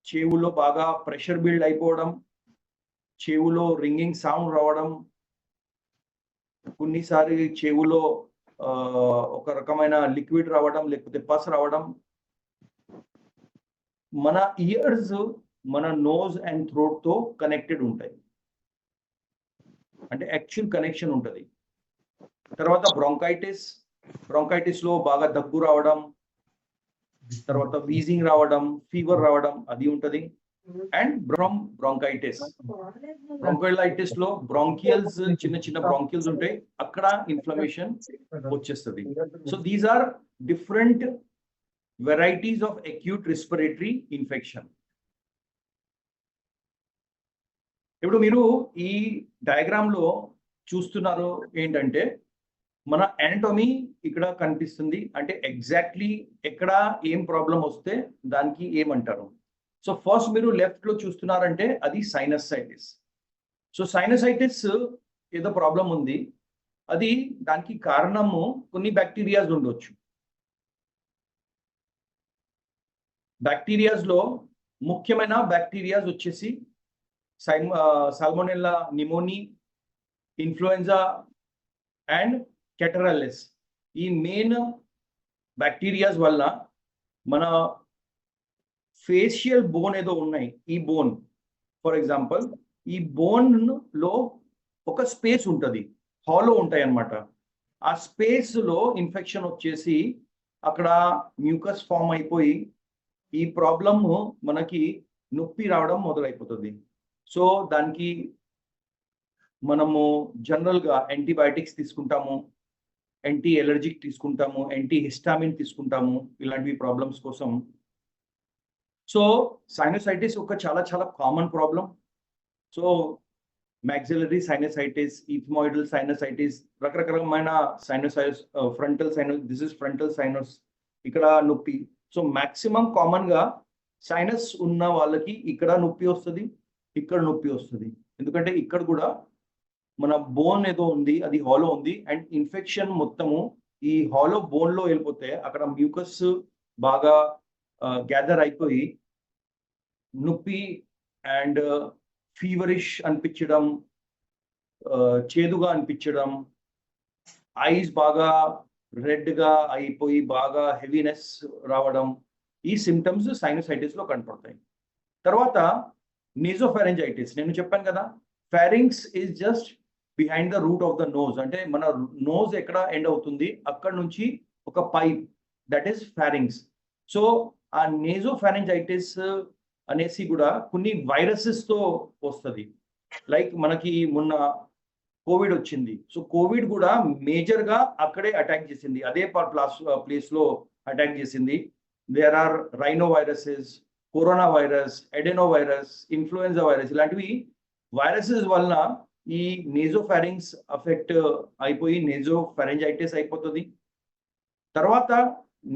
చెవులో బాగా pressure build అయిపోవడం, చెవులో రింగింగ్ సౌండ్ రావడం, కొన్నిసారి చెవులో ఒక రకమైన లిక్విడ్ రావడం, లేకపోతే పస్ రావడం. మన ఇయర్స్ మన నోజ్ అండ్ థ్రోట్ తో కనెక్టెడ్ ఉంటాయి, అంటే యాక్చువల్ కనెక్షన్ ఉంటుంది. తర్వాత బ్రాంకైటిస్ లో బాగా దగ్గు రావడం, తర్వాత వీజింగ్ రావడం, ఫీవర్ రావడం అది ఉంటది. అండ్ బ్రాంకైటిస్ లో బ్రాంకియల్స్, చిన్న చిన్న బ్రాంకియల్స్ ఉంటాయి, అక్కడ ఇన్ఫ్లమేషన్ వచ్చేస్తుంది. So these are different varieties of acute respiratory infection. ఇప్పుడు మీరు ఈ డయాగ్రామ్ లో చూస్తున్నారు ఏంటంటే మన anatomy ఇక్కడ కనిపిస్తుంది, అంటే ఎగ్జాక్ట్లీ ఎక్కడ ఏం ప్రాబ్లం వస్తే దానికి ఏమంటారు. సో ఫస్ట్ మీరు లెఫ్ట్ లో చూస్తున్నారంటే అది సైనసైటిస్. సో సైనసైటిస్ ఏదో ప్రాబ్లం ఉంది, అది దానికి కారణము కొన్ని బ్యాక్టీరియాస్ ఉండొచ్చు. బ్యాక్టీరియాస్ లో ముఖ్యమైన బ్యాక్టీరియాస్ వచ్చేసి సాల్మోనెల్లా నిమోనీ, ఇన్ఫ్లుయెంజా అండ్ కెటరల్లెస్. ఈ మెయిన్ బ్యాక్టీరియాస్ వల్ల మన ఫేషియల్ బోన్ ఏదో ఉన్నాయి, ఈ బోన్ ఫర్ ఎగ్జాంపుల్, ఈ బోన్ లో ఒక స్పేస్ ఉంటుంది, హాలో ఉంటాయి అన్నమాట. ఆ స్పేస్ లో ఇన్ఫెక్షన్ వచ్చేసి అక్కడ మ్యూకస్ ఫామ్ అయిపోయి ఈ ప్రాబ్లమ్ మనకి నొప్పి రావడం మొదలైపోతుంది. సో దానికి మనము జనరల్గా యాంటీబయాటిక్స్ తీసుకుంటాము, యాంటీ ఎలర్జిక్ తీసుకుంటాము, యాంటీ హిస్టామిన్ తీసుకుంటాము ఇలాంటివి ప్రాబ్లమ్స్ కోసం. సో సైనసైటిస్ ఒక చాలా చాలా common problem. So maxillary sinusitis, ethmoidal sinusitis, రకరకాలమైన sinusitis, frontal sinus, this is frontal sinus, ఇక్కడ నొప్పి. సో మాక్సిమం కామన్ గా సైనస్ ఉన్న వాళ్ళకి ఇక్కడ నొప్పి వస్తుంది, ఇక్కడ నొప్పి వస్తుంది, ఎందుకంటే ఇక్కడ కూడా మన బోన్ ఏదో ఉంది, అది హాలో ఉంది, అండ్ ఇన్ఫెక్షన్ మొత్తము ఈ హాలో బోన్ లో వెళ్ళిపోతే అక్కడ మ్యూకస్ బాగా గ్యాదర్ అయిపోయి నొప్పి అండ్ ఫీవరిష్ అనిపించడం, చేదుగా అనిపించడం, ఐస్ బాగా రెడ్ గా అయిపోయి బాగా హెవీనెస్ రావడం, ఈ సిమ్టమ్స్ సైనసైటిస్ లో కనపడతాయి. తర్వాత నేజోఫారింజైటిస్, నేను చెప్పాను కదా, pharynx is just behind the route of the nose, అంటే మన నోజ్ ఎక్కడ ఎండ్ అవుతుంది అక్కడ నుంచి ఒక pipe, that is pharynx. So ఆ నేజోఫారింజైటిస్ అనేసి కూడా కొన్ని వైరసెస్ తో వస్తుంది. లైక్ మనకి మొన్న కోవిడ్ వచ్చింది, సో కోవిడ్ కూడా మేజర్ గా అక్కడే అటాక్ చేసింది, అదే ప్లేస్ లో అటాక్ చేసింది. There are rhino viruses, corona virus, adeno virus, influenza virus, ఇలాంటివి వైరసెస్ వలన ఈ నేజోఫారింగ్స్ అఫెక్ట్ అయిపోయి నేజోఫారింజైటిస్ అయిపోతుంది. తర్వాత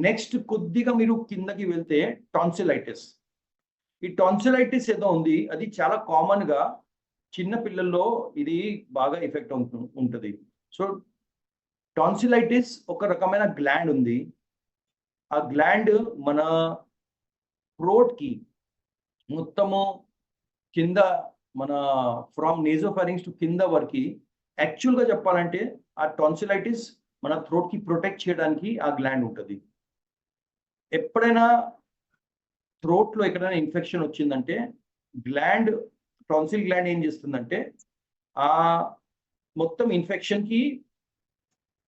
నెక్స్ట్ కొద్దిగా మీరు కిందకి వెళ్తే టాన్సిలైటిస్. ఈ టాన్సిలైటిస్ ఏదో ఉంది, అది చాలా కామన్ గా చిన్న పిల్లల్లో ఇది బాగా ఎఫెక్ట్ ఉంటుంది. సో టాన్సిలైటిస్ ఒక రకమైన గ్లాండ్ ఉంది, ఆ గ్లాండ్ మన థ్రోట్ కి మొత్తము కింద, మన ఫ్రమ్ నేజోఫారింగ్స్ టు కింద వరకు, యాక్చువల్గా చెప్పాలంటే ఆ టాన్సిలైటిస్ మన థ్రోట్ కి ప్రొటెక్ట్ చేయడానికి ఆ గ్లాండ్ ఉంటుంది. ఎప్పుడైనా థ్రోట్ లో ఎక్కడైనా ఇన్ఫెక్షన్ వచ్చిందంటే గ్లాండ్, టాన్సిల్ గ్లాండ్ ఏం చేస్తుందంటే ఆ మొత్తం ఇన్ఫెక్షన్ కి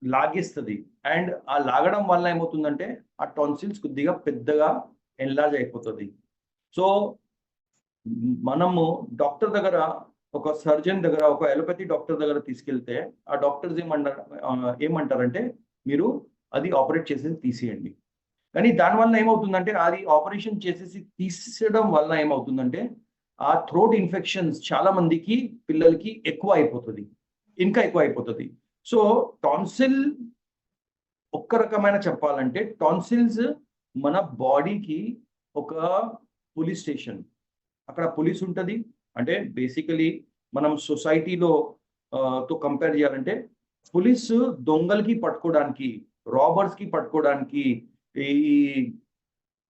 లాగేస్తుంది, అండ్ ఆ లాగడం వల్ల ఏమవుతుందంటే ఆ టాన్సిల్స్ కొద్దిగా పెద్దగా ఎన్లార్జ్ అయిపోతుంది. సో మనము డాక్టర్ దగ్గర, ఒక సర్జన్ దగ్గర, ఒక అలోపతి డాక్టర్ దగ్గర తీసుకెళ్తే ఆ డాక్టర్స్ ఏమంటారంటే మీరు అది ఆపరేట్ చేసేసి తీసేయండి. కానీ దానివల్ల ఏమవుతుందంటే అది ఆపరేషన్ చేసేసి తీసేయడం వల్ల ఏమవుతుందంటే ఆ థ్రోట్ ఇన్ఫెక్షన్స్ చాలా మందికి, పిల్లలకి ఎక్కువ అయిపోతుంది, ఇంకా ఎక్కువ అయిపోతుంది. సో టాన్సిల్ ఒక్క రకమైన చెప్పాలంటే టాన్సిల్స్ మన బాడీకి ఒక పోలీస్ స్టేషన్, అక్కడ పోలీస్ ఉంటుంది. అంటే బేసికలీ మనం సొసైటీలో తో కంపేర్ చేయాలంటే పోలీస్ దొంగలకి పట్టుకోవడానికి, రాబర్స్ కి పట్టుకోవడానికి, ఈ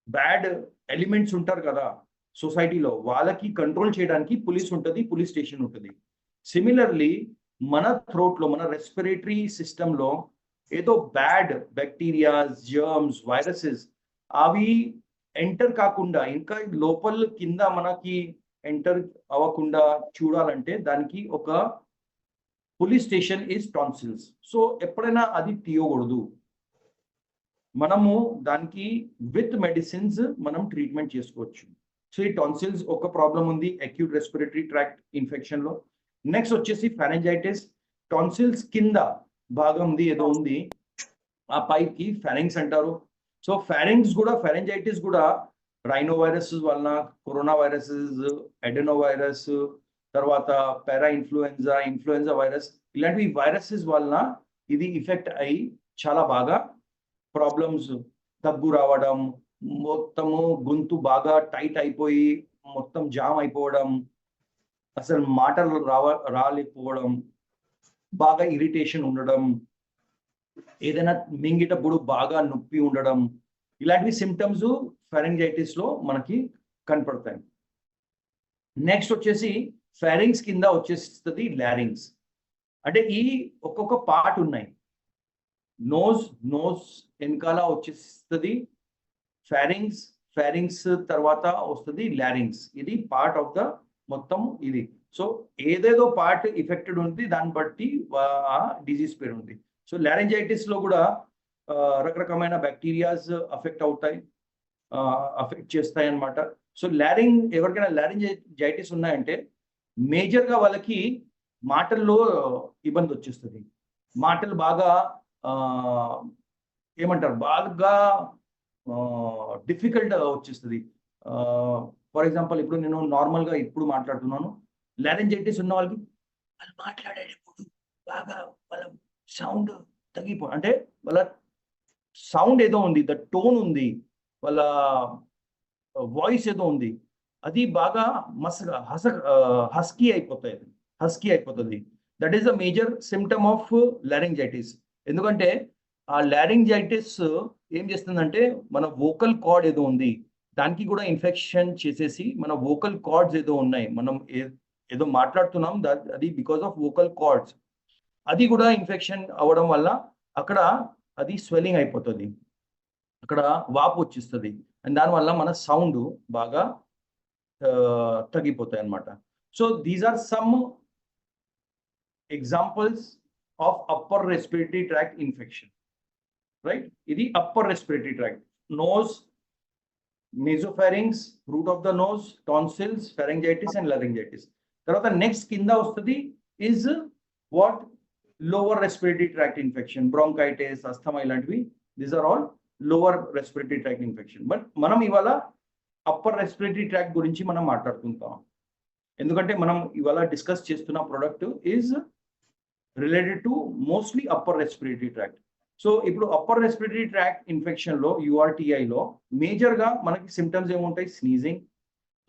బ్యాడ్ ఎలిమెంట్స్ ఉంటారు కదా, సొసైటీలో వాళ్ళకి కంట్రోల్ చేయడానికి పోలీస్ ఉంటుంది, పోలీస్ స్టేషన్ ఉంటుంది. సిమిలర్లీ మన థ్రోట్లో, మన రెస్పిరేటరీ సిస్టంలో ఏదో బ్యాడ్ బ్యాక్టీరియాస్, జర్మ్స్, వైరసెస్ అవి ఎంటర్ కాకుండా, ఇంకా లోపల కింద మనకి ఎంటర్ అవ్వకుండా చూడాలంటే దానికి ఒక police station is tonsils. So ఎప్పుడైనా అది తీయకూడదు. మనము దానికి విత్ మెడిసిన్స్ మనం ట్రీట్మెంట్ చేసుకోవచ్చు. సో ఈ టాన్సిల్స్ ఒక ప్రాబ్లం ఉంది అక్యూట్ రెస్పిరేటరీ ట్రాక్ట్ ఇన్ఫెక్షన్ లో. నెక్స్ట్ వచ్చేసి ఫారెంజైటిస్. టాన్సిల్స్ కింద భాగంది ఏదో ఉంది, ఆ పైప్ కి ఫారింగ్స్ అంటారు. సో ఫారెంజైటిస్ కూడా రైనో వైరస్ వలన, కరోనా వైరసెస్, ఎడెనో వైరస్, తర్వాత పారా ఇన్ఫ్లుయెంజా వైరస్, ఇలాంటి వైరసెస్ వలన ఇది ఇఫెక్ట్ అయ్యి చాలా బాగా ప్రాబ్లమ్స్, దగ్గు రావడం, మొత్తము గొంతు బాగా టైట్ అయిపోయి మొత్తం జామ్ అయిపోవడం, అసలు మాటలు రాలేకపోవడం, బాగా ఇరిటేషన్ ఉండడం, ఏదైనా మింగేటప్పుడు బాగా నొప్పి ఉండడం, ఇలాంటివి సిమ్టమ్స్ ఫారింజైటిస్ లో మనకి కనపడతాయి. నెక్స్ట్ వచ్చేసి ఫారింగ్స్ కింద వచ్చేస్తుంది లారింగ్స్. అంటే ఈ ఒక్కొక్క పార్ట్ ఉన్నాయి. నోస్ వెనకాల వచ్చేస్తుంది ఫారింగ్స్ తర్వాత వస్తుంది లారింగ్స్. ఇది పార్ట్ ఆఫ్ ద మొత్తం ఇది. సో ఏదేదో పార్ట్ ఎఫెక్టెడ్ ఉంది, దాన్ని బట్టి ఆ డిజీజ్ పేరు ఉంది. సో లారింజైటిస్ లో కూడా రకరకమైన బ్యాక్టీరియాస్ అఫెక్ట్ చేస్తాయి అన్నమాట. సో ఎవరికైనా లారింజైటిస్ ఉన్నాయంటే మేజర్గా వాళ్ళకి మాటల్లో ఇబ్బంది వచ్చేస్తుంది. మాటలు బాగా ఏమంటారు, బాగా డిఫికల్ట్ వచ్చేస్తుంది. ఫర్ ఎగ్జాంపుల్ ఇప్పుడు నేను నార్మల్గా ఇప్పుడు మాట్లాడుతున్నాను, లారింజైటిస్ ఉన్న వాళ్ళకి వాళ్ళు మాట్లాడేటప్పుడు బాగా వాళ్ళ సౌండ్ అంటే వాళ్ళ సౌండ్ ఏదో ఉంది, ద టోన్ ఉంది, వాళ్ళ వాయిస్ ఏదో ఉంది, అది బాగా హస్కీ అయిపోతుంది. That is the major symptom of laryngitis. ఎందుకంటే ఆ లారింజైటిస్ ఏం చేస్తుందంటే మన వోకల్ కార్డ్ ఏదో ఉంది దానికి కూడా ఇన్ఫెక్షన్ చేసేసి, మన వోకల్ కార్డ్స్ ఏదో ఉన్నాయి, మనం ఏదో మాట్లాడుతున్నాం, అది బికాస్ ఆఫ్ వోకల్ కార్డ్స్, అది కూడా ఇన్ఫెక్షన్ అవ్వడం వల్ల అక్కడ అది స్వెల్లింగ్ అయిపోతుంది, అక్కడ వాపు వచ్చేస్తుంది. అండ్ దానివల్ల మన సౌండ్ బాగా తగ్గిపోతాయి అన్నమాట. So these are some examples of upper respiratory tract infection, right? ఇది upper respiratory tract. Nose, nasopharynx, root of the nose, tonsils, pharyngitis and laryngitis. తర్వాత నెక్స్ట్ కింద వస్తుంది is what? Lower respiratory tract infection, bronchitis, asthma, ఇలాంటివి. These are all lower respiratory tract infection. But మనం ఇవాళ upper respiratory tract గురించి మనం మాట్లాడుకుంటాం, ఎందుకంటే మనం ఇవాళ డిస్కస్ చేస్తున్న product is related to mostly upper respiratory tract. So ఇప్పుడు అప్పర్ రెస్పిరేటరీ ట్రాక్ట్ ఇన్ఫెక్షన్ లో, యూఆర్టీఐలో మేజర్గా మనకి సిమ్టమ్స్ ఏముంటాయి? స్నీజింగ్,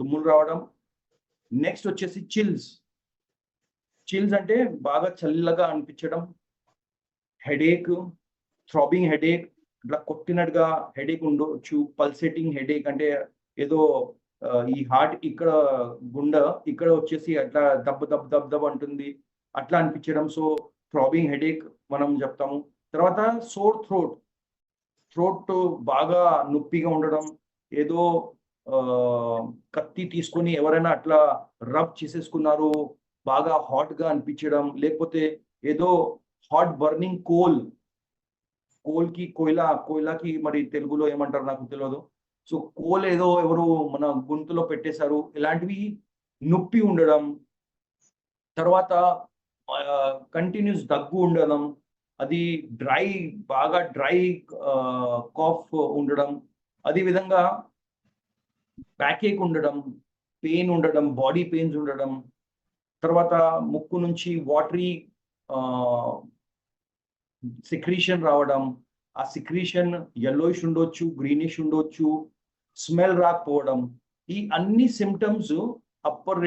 తుమ్ములు రావడం. నెక్స్ట్ వచ్చేసి చిల్స్ అంటే బాగా చల్లగా అనిపించడం, హెడేక్, థ్రాబింగ్ హెడేక్, ఇట్లా కొట్టినట్టుగా హెడేక్ ఉండొచ్చు. పల్సేటింగ్ హెడేక్ అంటే ఏదో ఈ హార్ట్ ఇక్కడ వచ్చేసి అట్లా దబ్ అంటుంది, అట్లా అనిపించడం. సో థ్రాబింగ్ హెడేక్ మనం చెప్తాము. తర్వాత సోర్ థ్రోట్ బాగా నొప్పిగా ఉండడం, ఏదో కత్తి తీసుకొని ఎవరైనా అట్లా రబ్ చేసేసుకున్నారు, బాగా హాట్గా అనిపించడం, లేకపోతే ఏదో హాట్ బర్నింగ్ కోయిలాకి మరి తెలుగులో ఏమంటారు నాకు తెలియదు. సో కోల్ ఏదో ఎవరు మన గొంతులో పెట్టేశారు, ఇలాంటివి నొప్పి ఉండడం. తర్వాత కంటిన్యూస్ దగ్గు ఉండడం, అది బాగా డ్రై కాఫ్ ఉండడం, అదేవిధంగా బ్యాకేక్ ఉండడం, పెయిన్ ఉండడం, బాడీ పెయిన్స్ ఉండడం. తర్వాత ముక్కు నుంచి వాటరీ సెక్రీషన్ రావడం, ఆ సెక్రీషన్ yellowish ఉండొచ్చు, గ్రీనిష్ ఉండొచ్చు, స్మెల్ రాకపోవడం. ఈ అన్ని symptoms upper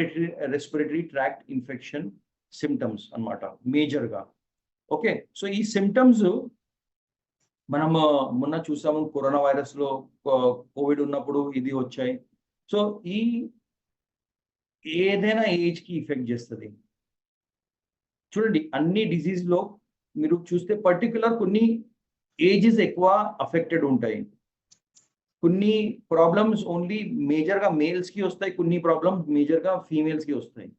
respiratory tract infection symptoms అన్నమాట మేజర్గా. ఓకే, సో ఈ సిమ్టమ్స్ మనం మొన్న చూసాము, కరోనా వైరస్లో కోవిడ్ ఉన్నప్పుడు ఇది వచ్చాయి. సో ఈ ఏదైనా ఏజ్కి ఎఫెక్ట్ చేస్తుంది. చూడండి అన్ని డిసీజ్లో మీరు చూస్తే పర్టికులర్ కొన్ని ఏజెస్ ఎక్కువ అఫెక్టెడ్ ఉంటాయి. కొన్ని ప్రాబ్లమ్స్ ఓన్లీ మేజర్గా మేల్స్కి వస్తాయి, కొన్ని ప్రాబ్లమ్స్ మేజర్గా ఫీమేల్స్కి వస్తాయి.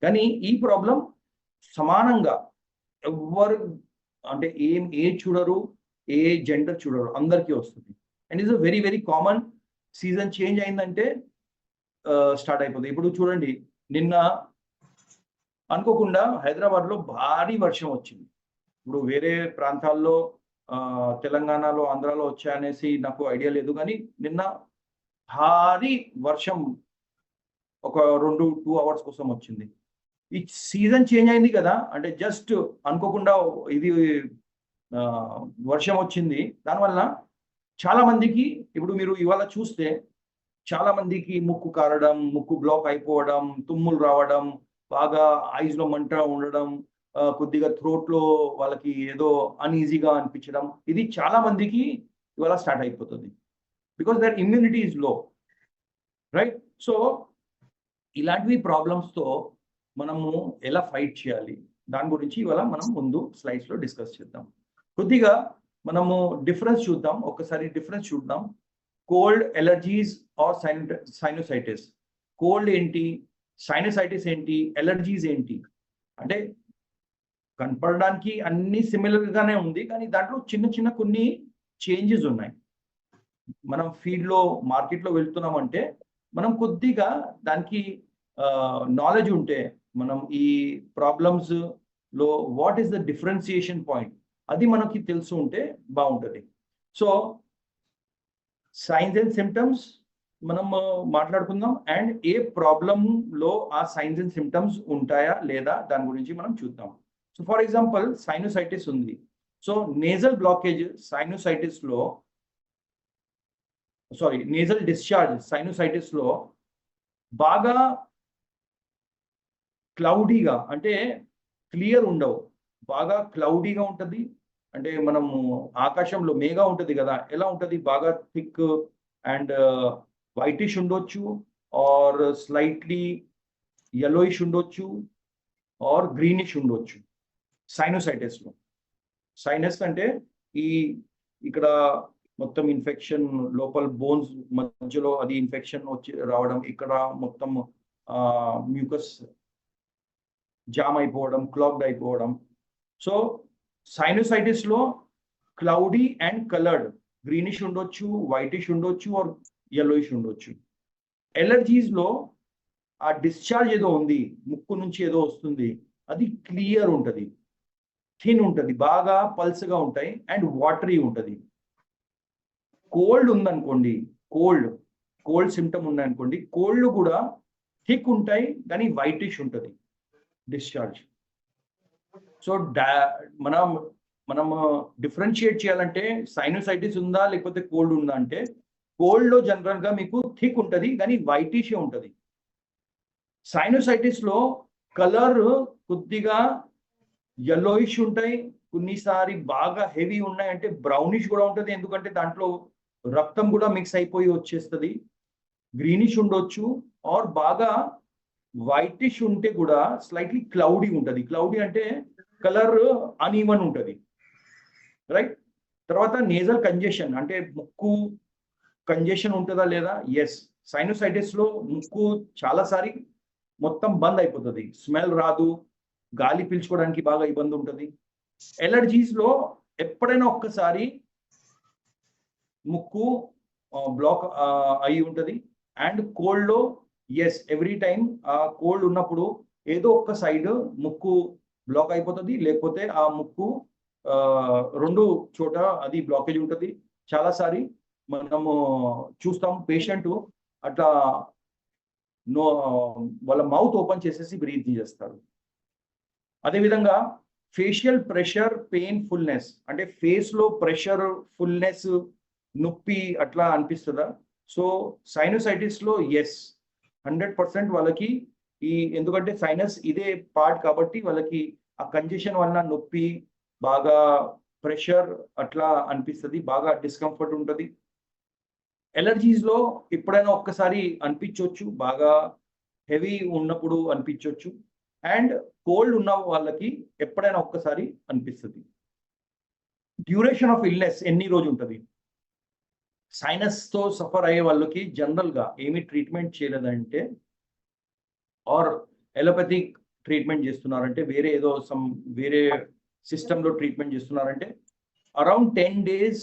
కానీ ఈ ప్రాబ్లం సమానంగా ఎవ్వరు అంటే ఏం ఏజ్ చూడరు, ఏ జెండర్ చూడరు, అందరికీ వస్తుంది. And is a very very common. Season change అయిందంటే స్టార్ట్ అయిపోతుంది. ఇప్పుడు చూడండి నిన్న అనుకోకుండా హైదరాబాద్లో భారీ వర్షం వచ్చింది. ఇప్పుడు వేరే ప్రాంతాల్లో తెలంగాణలో, ఆంధ్రాలో వచ్చాయనేసి నాకు ఐడియా లేదు. కానీ నిన్న భారీ వర్షం ఒక 2 అవర్స్ కోసం వచ్చింది. ఈ సీజన్ చేంజ్ అయింది కదా, అంటే జస్ట్ అనుకోకుండా ఇది వర్షం వచ్చింది. దానివల్ల చాలా మందికి ఇప్పుడు మీరు ఇవాళ చూస్తే చాలా మందికి ముక్కు కారడం, ముక్కు బ్లాక్ అయిపోవడం, తుమ్ములు రావడం, బాగా ఐస్లో మంట ఉండడం, కొద్దిగా థ్రోట్లో వాళ్ళకి ఏదో అన్ఈజీగా అనిపించడం, ఇది చాలా మందికి ఇవాళ స్టార్ట్ అయిపోతుంది. Because their immunity is low, right? So ఇలాంటివి ప్రాబ్లమ్స్తో మనము ఎలా ఫైట్ చేయాలి దాని గురించి ఇవాళ మనం ముందు స్లైడ్స్లో డిస్కస్ చేద్దాం. కొద్దిగా మనము డిఫరెన్స్ చూద్దాం, ఒకసారి డిఫరెన్స్ చూద్దాం. Cold, allergies or sinusitis. Cold ఏంటి, సైనోసైటిస్ ఏంటి, ఎలర్జీస్ ఏంటి అంటే కనపడడానికి అన్ని సిమిలర్గానే ఉంది, కానీ దాంట్లో చిన్న చిన్న కొన్ని చేంజెస్ ఉన్నాయి. మనం ఫీల్డ్లో మార్కెట్లో వెళ్తున్నామంటే మనం కొద్దిగా దానికి నాలెడ్జ్ ఉంటే మనం ఈ ప్రాబ్లమ్స్ లో what is the differentiation point అది మనకి తెలుసు ఉంటే బాగుంటుంది. సో సైన్స్ అండ్ సిమ్టమ్స్ మనం మాట్లాడుకుందాం, అండ్ ఏ ప్రాబ్లంలో ఆ సైన్స్ అండ్ సిమ్టమ్స్ ఉంటాయా లేదా దాని గురించి మనం చూద్దాం. సో ఫర్ ఎగ్జాంపుల్ సైనోసైటిస్ ఉంది. సో నేజల్ బ్లాకేజ్ సైనోసైటిస్లో నేజల్ డిశ్చార్జ్ సైనోసైటిస్లో బాగా క్లౌడీగా అంటే క్లియర్ ఉండవు, బాగా క్లౌడీగా ఉంటుంది. అంటే మనము ఆకాశంలో మేఘా ఉంటుంది కదా, ఎలా ఉంటుంది, బాగా థిక్ అండ్ వైటిష్ ఉండొచ్చు, ఆర్ స్లైట్లీ yellowish ఉండొచ్చు, ఆర్ గ్రీనిష్ ఉండొచ్చు సైనోసైటిస్లో. సైనస్ అంటే ఇక్కడ మొత్తం ఇన్ఫెక్షన్, లోపల బోన్స్ మధ్యలో అది ఇన్ఫెక్షన్ వచ్చి రావడం, ఇక్కడ మొత్తం మ్యూకస్ జామ్ అయిపోవడం, క్లాగ్డ్ అయిపోవడం. సో సైనోసైటిస్లో క్లౌడీ అండ్ కలర్డ్, గ్రీనిష్ ఉండొచ్చు, వైటిష్ ఉండొచ్చు, ఆర్ yellowish ఉండొచ్చు. ఎలర్జీస్లో ఆ డిశ్చార్జ్ ఏదో ఉంది, ముక్కు నుంచి ఏదో వస్తుంది, అది క్లియర్ ఉంటుంది, థిన్ ఉంటుంది, బాగా పల్స్గా ఉంటాయి అండ్ వాటరీ ఉంటుంది. కోల్డ్ ఉందనుకోండి, కోల్డ్ సిమ్టమ్ ఉందనుకోండి, కోల్డ్ కూడా థిక్ ఉంటాయి కానీ వైటిష్ ఉంటుంది డిశ్చార్జ్. సో మనం డిఫరెన్షియేట్ చేయాలంటే సైనోసైటిస్ ఉందా లేకపోతే కోల్డ్ ఉందా అంటే, కోల్డ్లో జనరల్గా మీకు థిక్ ఉంటుంది కానీ వైటిషే ఉంటుంది. సైనోసైటిస్లో కలర్ కొద్దిగా yellowish ఉంటాయి, కొన్నిసారి బాగా హెవీ ఉన్నాయి అంటే బ్రౌనిష్ కూడా ఉంటుంది, ఎందుకంటే దాంట్లో రక్తం కూడా మిక్స్ అయిపోయి వచ్చేస్తుంది. గ్రీనిష్ ఉండొచ్చు, ఆర్ బాగా వైటిష్ ఉంటే కూడా స్లైట్లీ క్లౌడీ ఉంటుంది. క్లౌడీ అంటే కలర్ అన్ఈవన్ ఉంటుంది, రైట్? తర్వాత నేజల్ కంజెషన్ అంటే ముక్కు కంజెషన్ ఉంటుందా లేదా? ఎస్, సైనోసైటిస్లో ముక్కు చాలాసారి మొత్తం బంద్ అయిపోతుంది, స్మెల్ రాదు, గాలి పీల్చుకోవడానికి బాగా ఇబ్బంది ఉంటుంది. ఎలర్జీస్లో ఎప్పుడైనా ఒక్కసారి ముక్కు బ్లాక్ అయి ఉంటుంది. అండ్ కోల్డ్లో ఎస్, ఎవ్రీ టైం ఆ కోల్డ్ ఉన్నప్పుడు ఏదో ఒక్క సైడ్ ముక్కు బ్లాక్ అయిపోతుంది, లేకపోతే ఆ ముక్కు 2 చోట అది బ్లాకేజ్ ఉంటుంది. చాలాసారి మనము చూస్తాం పేషెంట్ అట్లా వాళ్ళ మౌత్ ఓపెన్ చేసేసి బ్రీత్ చేస్తారు. అదేవిధంగా ఫేషియల్ ప్రెషర్, పెయిన్ఫుల్నెస్ అంటే ఫేస్లో ప్రెషర్, ఫుల్నెస్, నొప్పి అట్లా అనిపిస్తుందా? సో సైనోసైటిస్లో ఎస్, 100% వాళ్ళకి ఎందుకంటే సైనస్ ఇదే పార్ట్ కాబట్టి వాళ్ళకి ఆ కంజెషన్ వలన నొప్పి, బాగా ప్రెషర్ అట్లా అనిపిస్తుంది, బాగా డిస్కంఫర్ట్ ఉంటుంది. ఎలర్జీస్ లో ఎప్పుడైనా ఒక్కసారి అనిపించవచ్చు, బాగా హెవీ ఉన్నప్పుడు అనిపించవచ్చు, అండ్ కోల్డ్ ఉన్న వాళ్ళకి ఎప్పుడైనా ఒక్కసారి అనిపిస్తుంది. డ్యూరేషన్ ఆఫ్ ఇల్నెస్ ఎన్ని రోజు ఉంటుంది? సైనస్ తో సఫర్ అయ్యే వాళ్ళకి జనరల్ గా ఏమి ట్రీట్మెంట్ చేయలేదంటే, ఆర్ ఎలోపతిక్ ట్రీట్మెంట్ చేస్తున్నారంటే, వేరే ఏదో వేరే సిస్టమ్ లో ట్రీట్మెంట్ చేస్తున్నారంటే, around 10 days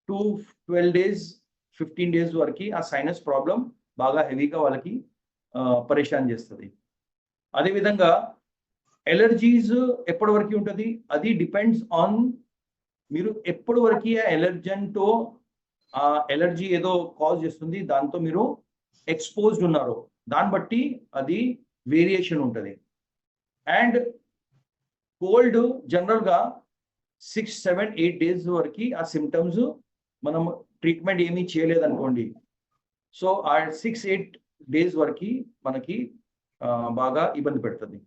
to 12 days 15 days వరకు ఆ సైనస్ ప్రాబ్లం బాగా హెవీగా వాళ్ళకి పరేషాన్ చేస్తుంది. అదేవిధంగా ఎలర్జీస్ ఎప్పటి వరకు ఉంటుంది? అది డిపెండ్స్ ఆన్ మీరు ఎప్పటి వరకు ఆ ఎలర్జన్తో ఆ ఎలర్జీ ఏదో కాజ్ చేస్తుంది, దాంతో మీరు ఎక్స్పోజ్డ్ ఉన్నారు, దాన్ని బట్టి అది వేరియేషన్ ఉంటుంది. అండ్ కోల్డ్ జనరల్గా 6, 7, 8 days వరకు ఆ సిమ్టమ్స్ మనం ట్రీట్మెంట్ ఏమీ చేయలేదనుకోండి, సో ఆ 6, 8 days వరకు మనకి బాగా ఇబ్బంది పెడుతుంది.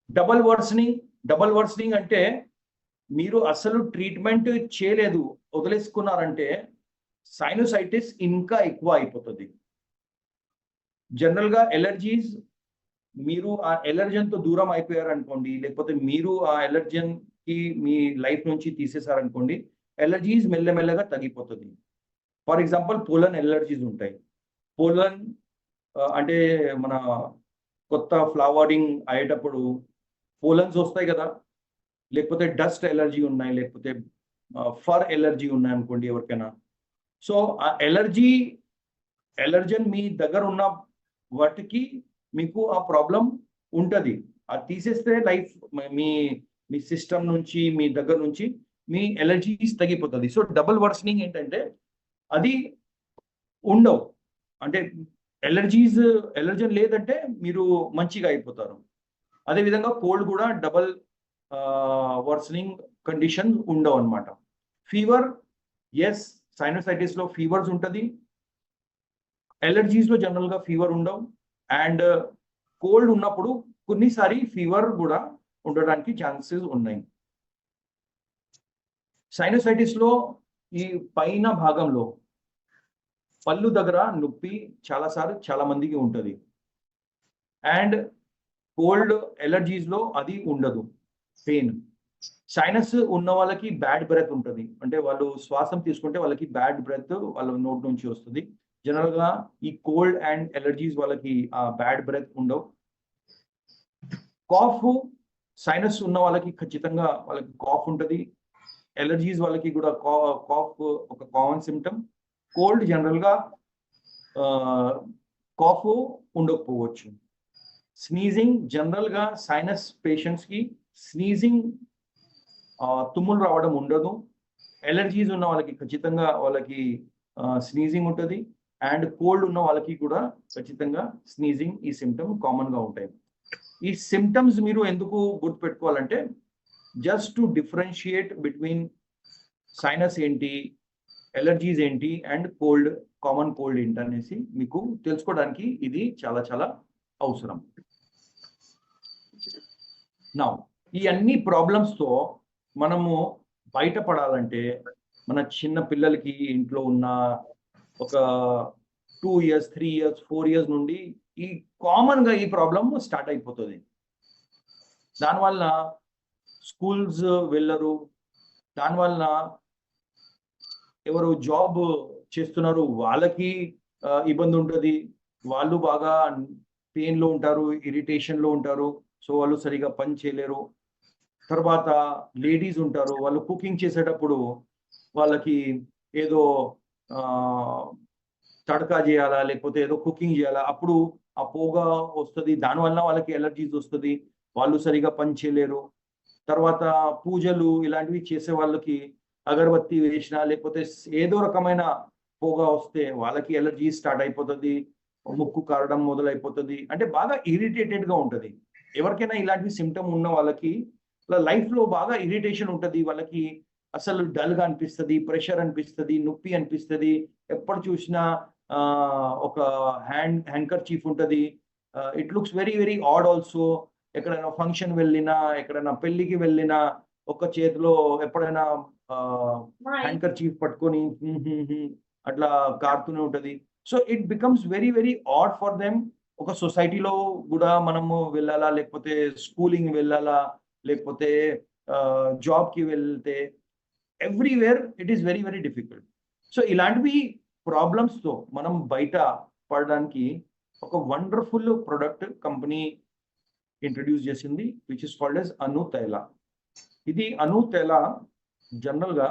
డబల్ వర్సనింగ్ అంటే మీరు అసలు ట్రీట్మెంట్ చేయలేదు, వదిలేసుకున్నారంటే సైనోసైటిస్ ఇంకా ఎక్కువ అయిపోతుంది. జనరల్గా ఎలర్జీస్ మీరు ఆ ఎలర్జన్తో దూరం అయిపోయారనుకోండి, లేకపోతే మీరు ఆ ఎలర్జన్కి మీ లైఫ్ నుంచి తీసేశారనుకోండి, ఎలర్జీస్ మెల్లమెల్లగా తగ్గిపోతుంది. ఫర్ ఎగ్జాంపుల్ పోలన్ ఎలర్జీస్ ఉంటాయి. పోలన్ అంటే మన కొత్త ఫ్లవరింగ్ అయ్యేటప్పుడు పోలన్స్ వస్తాయి కదా, లేకపోతే డస్ట్ ఎలర్జీ ఉన్నాయి, లేకపోతే ఫర్ ఎలర్జీ ఉన్నాయి అనుకోండి ఎవరికైనా. సో ఆ ఎలర్జన్ మీ దగ్గర ఉన్న వాటికి మీకు ఆ ప్రాబ్లం ఉంటుంది. అది తీసేస్తే లైఫ్ మీ సిస్టమ్ నుంచి, మీ దగ్గర నుంచి మీ ఎలర్జీస్ తగ్గిపోతుంది. సో డబుల్ వర్సనింగ్ ఏంటంటే అది ఉండవు, అంటే ఎలర్జన్ లేదంటే మీరు మంచిగా అయిపోతారు. అదేవిధంగా కోల్డ్ కూడా డబల్ వర్సనింగ్ కండిషన్ ఉండవు అనమాట. ఫీవర్, ఎస్, సైనోసైటిస్ లో ఫీవర్స్ ఉంటుంది, ఎలర్జీస్ లో జనరల్ గా ఫీవర్ ఉండవు. అండ్ కోల్డ్ ఉన్నప్పుడు కొన్నిసారి ఫీవర్ కూడా ఉండడానికి ఛాన్సెస్ ఉన్నాయి. సైనోసైటిస్ లో ఈ పైన భాగంలో పళ్ళు దగ్గర నొప్పి చాలా మందికి ఉంటుంది. అండ్ కోల్డ్ ఎలర్జీస్ లో అది ఉండదు, పెయిన్. సైనస్ ఉన్న వాళ్ళకి బ్యాడ్ బ్రెత్ ఉంటుంది, అంటే వాళ్ళు శ్వాసం తీసుకుంటే వాళ్ళకి బ్యాడ్ బ్రెత్ వాళ్ళ నోట్ నుంచి వస్తుంది. జనరల్ గా ఈ కోల్డ్ అండ్ ఎలర్జీస్ వాళ్ళకి ఆ బ్యాడ్ బ్రెత్ ఉండవు. కాఫ్, సైనస్ ఉన్న వాళ్ళకి ఖచ్చితంగా వాళ్ళకి కాఫ్ ఉంటుంది. ఎలర్జీస్ వాళ్ళకి కూడా కాఫ్ ఒక కామన్ సిమ్టమ్. కోల్డ్ జనరల్ గా కాఫ్ ఉండకపోవచ్చు. స్నీజింగ్, జనరల్ గా సైనస్ పేషెంట్స్ కి స్నీజింగ్, తుమ్ములు రావడం ఉండదు. ఎలర్జీస్ ఉన్న వాళ్ళకి ఖచ్చితంగా వాళ్ళకి స్నీజింగ్ ఉంటుంది. అండ్ కోల్డ్ ఉన్న వాళ్ళకి కూడా ఖచ్చితంగా స్నీజింగ్, ఈ సిమ్టమ్ కామన్ గా ఉంటాయి. ఈ సిమ్టమ్స్ మీరు ఎందుకు గుర్తుపెట్టుకోవాలంటే, just to differentiate between sinus ఏంటి, ఎలర్జీస్ ఏంటి, అండ్ కోల్డ్, కామన్ కోల్డ్ ఏంటి అనేసి మీకు తెలుసుకోవడానికి ఇది చాలా చాలా అవసరం. నా ఈ అన్ని ప్రాబ్లమ్స్ తో మనము బయటపడాలంటే, మన చిన్న పిల్లలకి ఇంట్లో ఉన్న ఒక 2 years, 3 years, 4 years నుండి ఈ కామన్ గా ఈ ప్రాబ్లం స్టార్ట్ అయిపోతుంది. దానివల్ల స్కూల్స్ వెళ్ళరు, దానివల్ల ఎవరు జాబ్ చేస్తున్నారు వాళ్ళకి ఇబ్బంది ఉంటుంది, వాళ్ళు బాగా పెయిన్ లో ఉంటారు, ఇరిటేషన్ లో ఉంటారు, సో వాళ్ళు సరిగా పని చేయలేరు. తర్వాత లేడీస్ ఉంటారు, వాళ్ళు కుకింగ్ చేసేటప్పుడు వాళ్ళకి ఏదో తడకా చేయాలా, లేకపోతే ఏదో కుకింగ్ చేయాలా, అప్పుడు ఆ పొగ వస్తుంది, దానివల్ల వాళ్ళకి ఎలర్జీస్ వస్తుంది, వాళ్ళు సరిగా పని చేయలేరు. తర్వాత పూజలు ఇలాంటివి చేసే వాళ్ళకి అగరబత్తి వేసినా, లేకపోతే ఏదో రకమైన పొగ వస్తే వాళ్ళకి ఎలర్జీ స్టార్ట్ అయిపోతుంది, ముక్కు కారడం మొదలైపోతుంది, అంటే బాగా ఇరిటేటెడ్ గా ఉంటుంది. ఎవరికైనా ఇలాంటి సిమ్టమ్ ఉన్న వాళ్ళకి లైఫ్ లో బాగా ఇరిటేషన్ ఉంటుంది, వాళ్ళకి అసలు డల్ గా అనిపిస్తుంది, ప్రెషర్ అనిపిస్తుంది, నొప్పి అనిపిస్తుంది, ఎప్పుడు చూసినా ఒక హ్యాంకర్ చీఫ్ ఉంటుంది. It looks very very odd also. ఎక్కడైనా ఫంక్షన్ వెళ్ళినా, ఎక్కడైనా పెళ్లికి వెళ్ళినా ఒక చేతిలో ఎప్పుడైనా హ్యాంకర్ చీఫ్ పట్టుకొని అట్లా కారుతూనే ఉంటది. So it becomes very very odd for them. ఒక సొసైటీలో కూడా మనము వెళ్ళాలా, లేకపోతే స్కూలింగ్ వెళ్ళాలా, లేకపోతే జాబ్కి వెళ్తే everywhere it is very very difficult. So ఇలాంటివి ప్రాబ్లమ్స్తో మనం బయట పడడానికి ఒక వండర్ఫుల్ ప్రొడక్ట్ కంపెనీ ఇంట్రడ్యూస్ చేసింది, విచ్ ఇస్ కాల్డ్ ఎస్ అను తైలా. ఇది అను తైలా జనరల్గా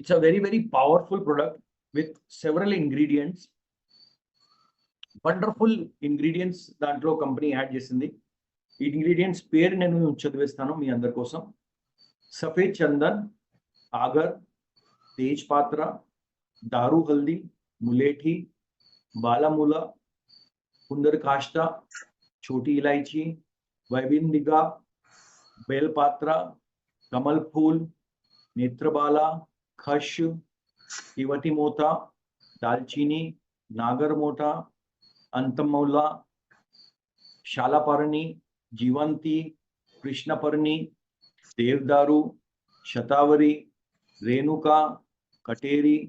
it's a very very powerful product with several ingredients, wonderful ingredients దాంట్లో కంపెనీ యాడ్ చేసింది. ఈ ఇంగ్రీడియంట్స్ పేరు నేను చదివేస్తాను మీ అందరి కోసం. సఫేద్ చందన్, ఆగర్, తేజ్ పాత్ర, दारू हल्दी, मुलेठी, बालामूला, कुंदर काष्टा, छोटी इलायची, वैविंदिका, बेलपात्रा, कमल फूल, नेत्रबाला, खश, तिवटी मोता, दालचीनी, नागर मोटा, अंतमौला, शालापर्णी, जीवंती, कृष्णपर्णी, देवदारू, शतावरी, रेणुका, कटेरी,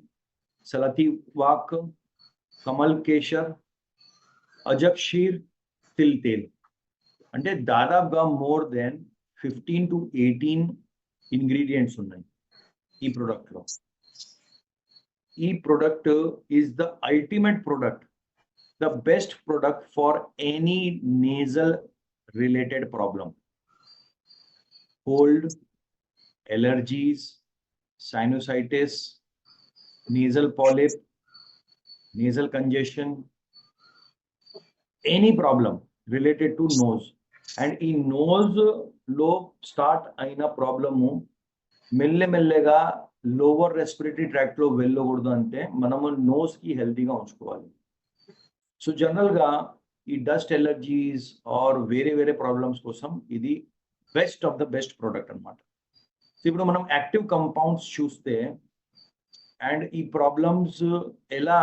सलतीवाक, कमल केशर, अजक्षीर, तिल तेल. అంటే దాదాపుగా మోర్ దెన్ 15 to 18 ఇంగ్రీడియంట్స్ ఉన్నాయి ఈ ప్రొడక్ట్ లో. ఈ product is the ultimate product, the best product for any nasal related problem, cold, allergies, sinusitis, nasal polyp, nasal congestion, any problem related to nose. And in nose lo start aina problem melle mellega lower respiratory tract lo vellogodu ante manamu nose ki healthy ga unchukovali. So general ga ee dust allergies or వేరే problems kosam idi best of the best product anamata. So ipudu manam active compounds chuste and ఈ problems ఎలా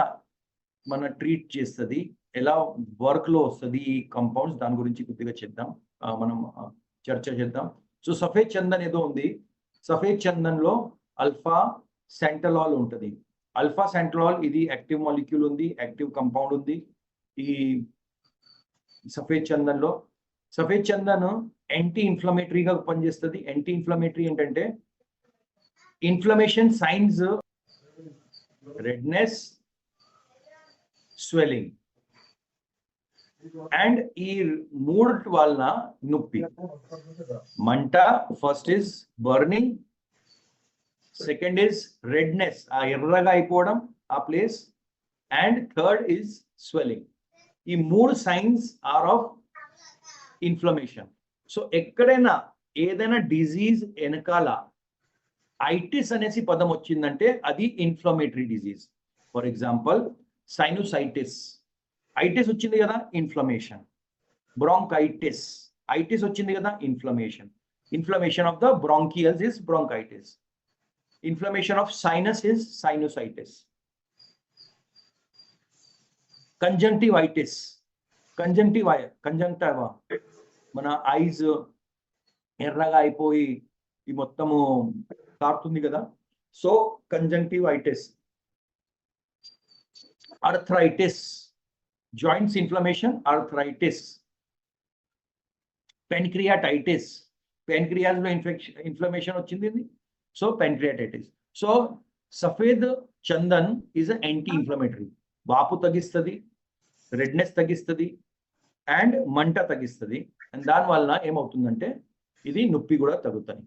మన treat చేస్తుంది, ఎలా వర్క్లో వస్తుంది ఈ compounds, దాని గురించి కొద్దిగా చేద్దాం, మనం చర్చ చేద్దాం. సో సఫేద్ చందన్ ఏదో ఉంది, సఫేద్ చందన్లో అల్ఫా సెంటలాల్ ఉంటుంది. అల్ఫా సెంటలాల్ ఇది యాక్టివ్ మాలిక్యూల్ ఉంది, యాక్టివ్ కంపౌండ్ ఉంది ఈ సఫేద్ చందన్లో. సఫేద్ చందన్ యాంటీ ఇన్ఫ్లమేటరీగా పనిచేస్తుంది. యాంటీ ఇన్ఫ్లమేటరీ ఏంటంటే inflammation signs, redness, swelling, and ఈ మూడు వలన నొప్పి, మంట. First is burning, second is redness, ఆ ఎర్రగా అయిపోవడం ఆ place, and third is swelling. ఈ మూడు signs are of inflammation. So ఎక్కడైనా ఏదైనా డిజీజ్ వెనకాల ఐటిస్ అనేసి పదం వచ్చిందంటే అది inflammatory disease. For example sinusitis, itis వచ్చింది కదా, ఇన్ఫ్లమేషన్. బ్రాంకైటిస్, ఐటిస్ వచ్చింది కదా, inflammation. Inflammation of the bronchioles is bronchitis. Inflammation of sinus is sinusitis. Conjunctivitis, conjunctiva మన ఐజ్ ఎర్రగా అయిపోయి ఈ మొత్తము కారుతుంది కదా, so conjunctivitis. Arthritis, joints inflammation, arthritis. Pancreatitis, pancreas లో ఇన్ఫ్లమేషన్ వచ్చింది, సో పెన్క్రియాటైటిస్. సో సఫేద్ చందన్ ఈజ్ యాంటీ ఇన్ఫ్లమేటరీ, వాపు తగ్గిస్తుంది, రెడ్నెస్ తగ్గిస్తుంది, అండ్ మంట తగ్గిస్తుంది. అండ్ దానివల్ల ఏమవుతుందంటే ఇది నొప్పి కూడా తగ్గుతాయి.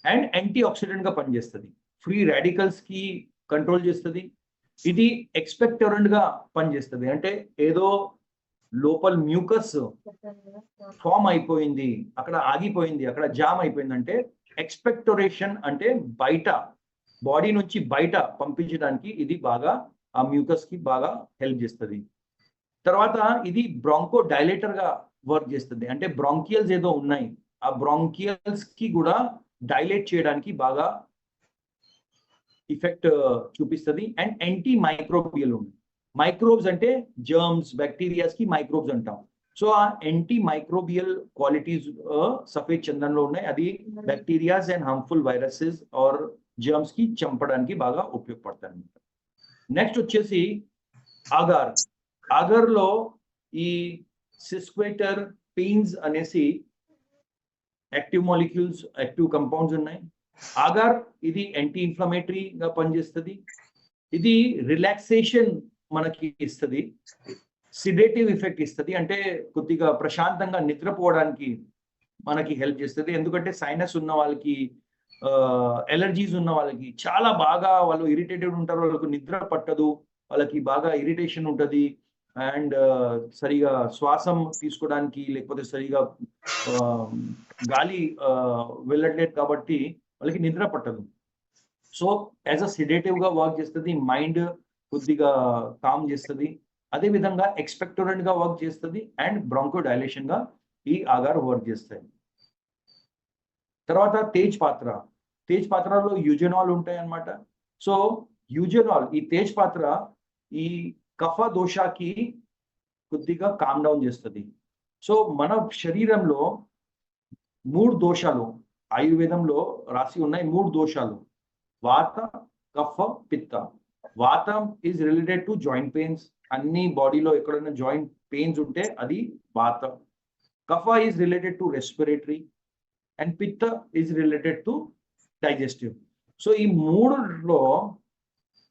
అండ్ యాంటీ ఆక్సిడెంట్ గా పనిచేస్తుంది, ఫ్రీ రాడికల్స్ కి కంట్రోల్ చేస్తుంది. ఇది ఎక్స్పెక్టోరెంట్ గా పనిచేస్తుంది, అంటే ఏదో లోపల మ్యూకస్ ఫామ్ అయిపోయింది, అక్కడ ఆగిపోయింది, అక్కడ జామ్ అయిపోయింది అంటే ఎక్స్పెక్టోరేషన్ అంటే బయట బాడీ నుంచి బయట పంపించడానికి ఇది బాగా ఆ మ్యూకస్ కి బాగా హెల్ప్ చేస్తుంది. తర్వాత ఇది బ్రాంకో డైలేటర్ గా వర్క్ చేస్తుంది, అంటే బ్రాంకియల్స్ ఏదో ఉన్నాయి ఆ బ్రాంకియల్స్ కి కూడా డైలేట్ చేయడానికి బాగా ఇఫెక్ట్ చూపిస్తుంది. అండ్ యాంటీ మైక్రోబియల్ ఉంది, మైక్రోబ్స్ అంటే జర్మ్స్, బ్యాక్టీరియాస్ కి మైక్రోబ్స్ అంటాం. సో ఆ యాంటీ మైక్రోబియల్ క్వాలిటీస్ సఫేద్ చందన్లో ఉన్నాయి. అది bacterias and harmful viruses or germs కి చంపడానికి బాగా ఉపయోగపడతాయి అన్నమాట. నెక్స్ట్ వచ్చేసి ఆగార్. ఆగార్ లో ఈ సిస్క్వేటర్ పెయిన్స్ అనేసి యాక్టివ్ మాలిక్యూల్స్, యాక్టివ్ కంపౌండ్స్ ఉన్నాయి. ఆగార్ ఇది యాంటీ ఇన్ఫ్లమేటరీగా పనిచేస్తుంది. ఇది రిలాక్సేషన్ మనకి ఇస్తుంది, సిడేటివ్ ఎఫెక్ట్ ఇస్తుంది, అంటే కొద్దిగా ప్రశాంతంగా నిద్రపోవడానికి మనకి హెల్ప్ చేస్తుంది. ఎందుకంటే సైనస్ ఉన్న వాళ్ళకి, ఎలర్జీస్ ఉన్న వాళ్ళకి చాలా బాగా వాళ్ళు ఇరిటేటెడ్ ఉంటారు, వాళ్ళకు నిద్ర పట్టదు, వాళ్ళకి బాగా ఇరిటేషన్ ఉంటుంది, అండ్ సరిగా శ్వాసం తీసుకోవడానికి లేకపోతే సరిగా గాలి వెళ్ళట్లేదు కాబట్టి వాళ్ళకి నిద్ర పట్టదు. సో యాజ్ అ సిడేటివ్ గా వర్క్ చేస్తుంది, మైండ్ కొద్దిగా కామ్ చేస్తుంది. అదే విధంగా ఎక్స్పెక్టోరెంట్ గా వర్క్ చేస్తుంది అండ్ బ్రాంకో డైలేషన్ గా ఈ ఆగార్ వర్క్ చేస్తాయి. తర్వాత తేజ్ పాత్రలో యూజెనాల్ ఉంటాయి అన్నమాట. సో యూజెనాల్, ఈ తేజ్ పాత్ర ఈ కఫ దోషాకి కొద్దిగా కామ్ డౌన్ చేస్తుంది. సో మన శరీరంలో 3 దోషాలు ఆయుర్వేదంలో రాసి ఉన్నాయి. 3 దోషాలు: వాత, కఫ, పిత్త. వాతం is related to joint pains. అన్ని బాడీలో ఎక్కడైనా జాయింట్ పెయిన్స్ ఉంటే అది vata. Kapha is related to respiratory and pitta is related to digestive. So ఈ 3లో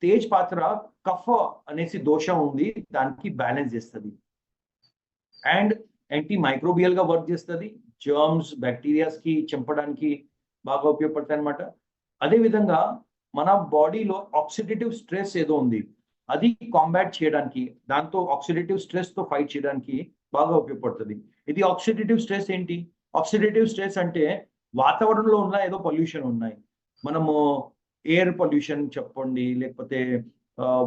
తేజ్ పాత్ర కఫ అనేసి దోషం ఉంది, దానికి బ్యాలెన్స్ చేస్తుంది అండ్ యాంటీ మైక్రోబియల్ గా వర్క్ చేస్తుంది. జర్మ్స్, బ్యాక్టీరియాస్ కి చంపడానికి బాగా ఉపయోగపడతాయి అనమాట. అదేవిధంగా మన బాడీలో ఆక్సిడేటివ్ స్ట్రెస్ ఏదో ఉంది, అది కాంబాట్ చేయడానికి, దాంతో ఆక్సిడేటివ్ స్ట్రెస్ తో ఫైట్ చేయడానికి బాగా ఉపయోగపడుతుంది. ఇది ఆక్సిడేటివ్ స్ట్రెస్ ఏంటి? ఆక్సిడేటివ్ స్ట్రెస్ అంటే వాతావరణంలో ఉన్న ఏదో పొల్యూషన్ ఉన్నాయి. మనము ఎయిర్ పొల్యూషన్ చెప్పండి, లేకపోతే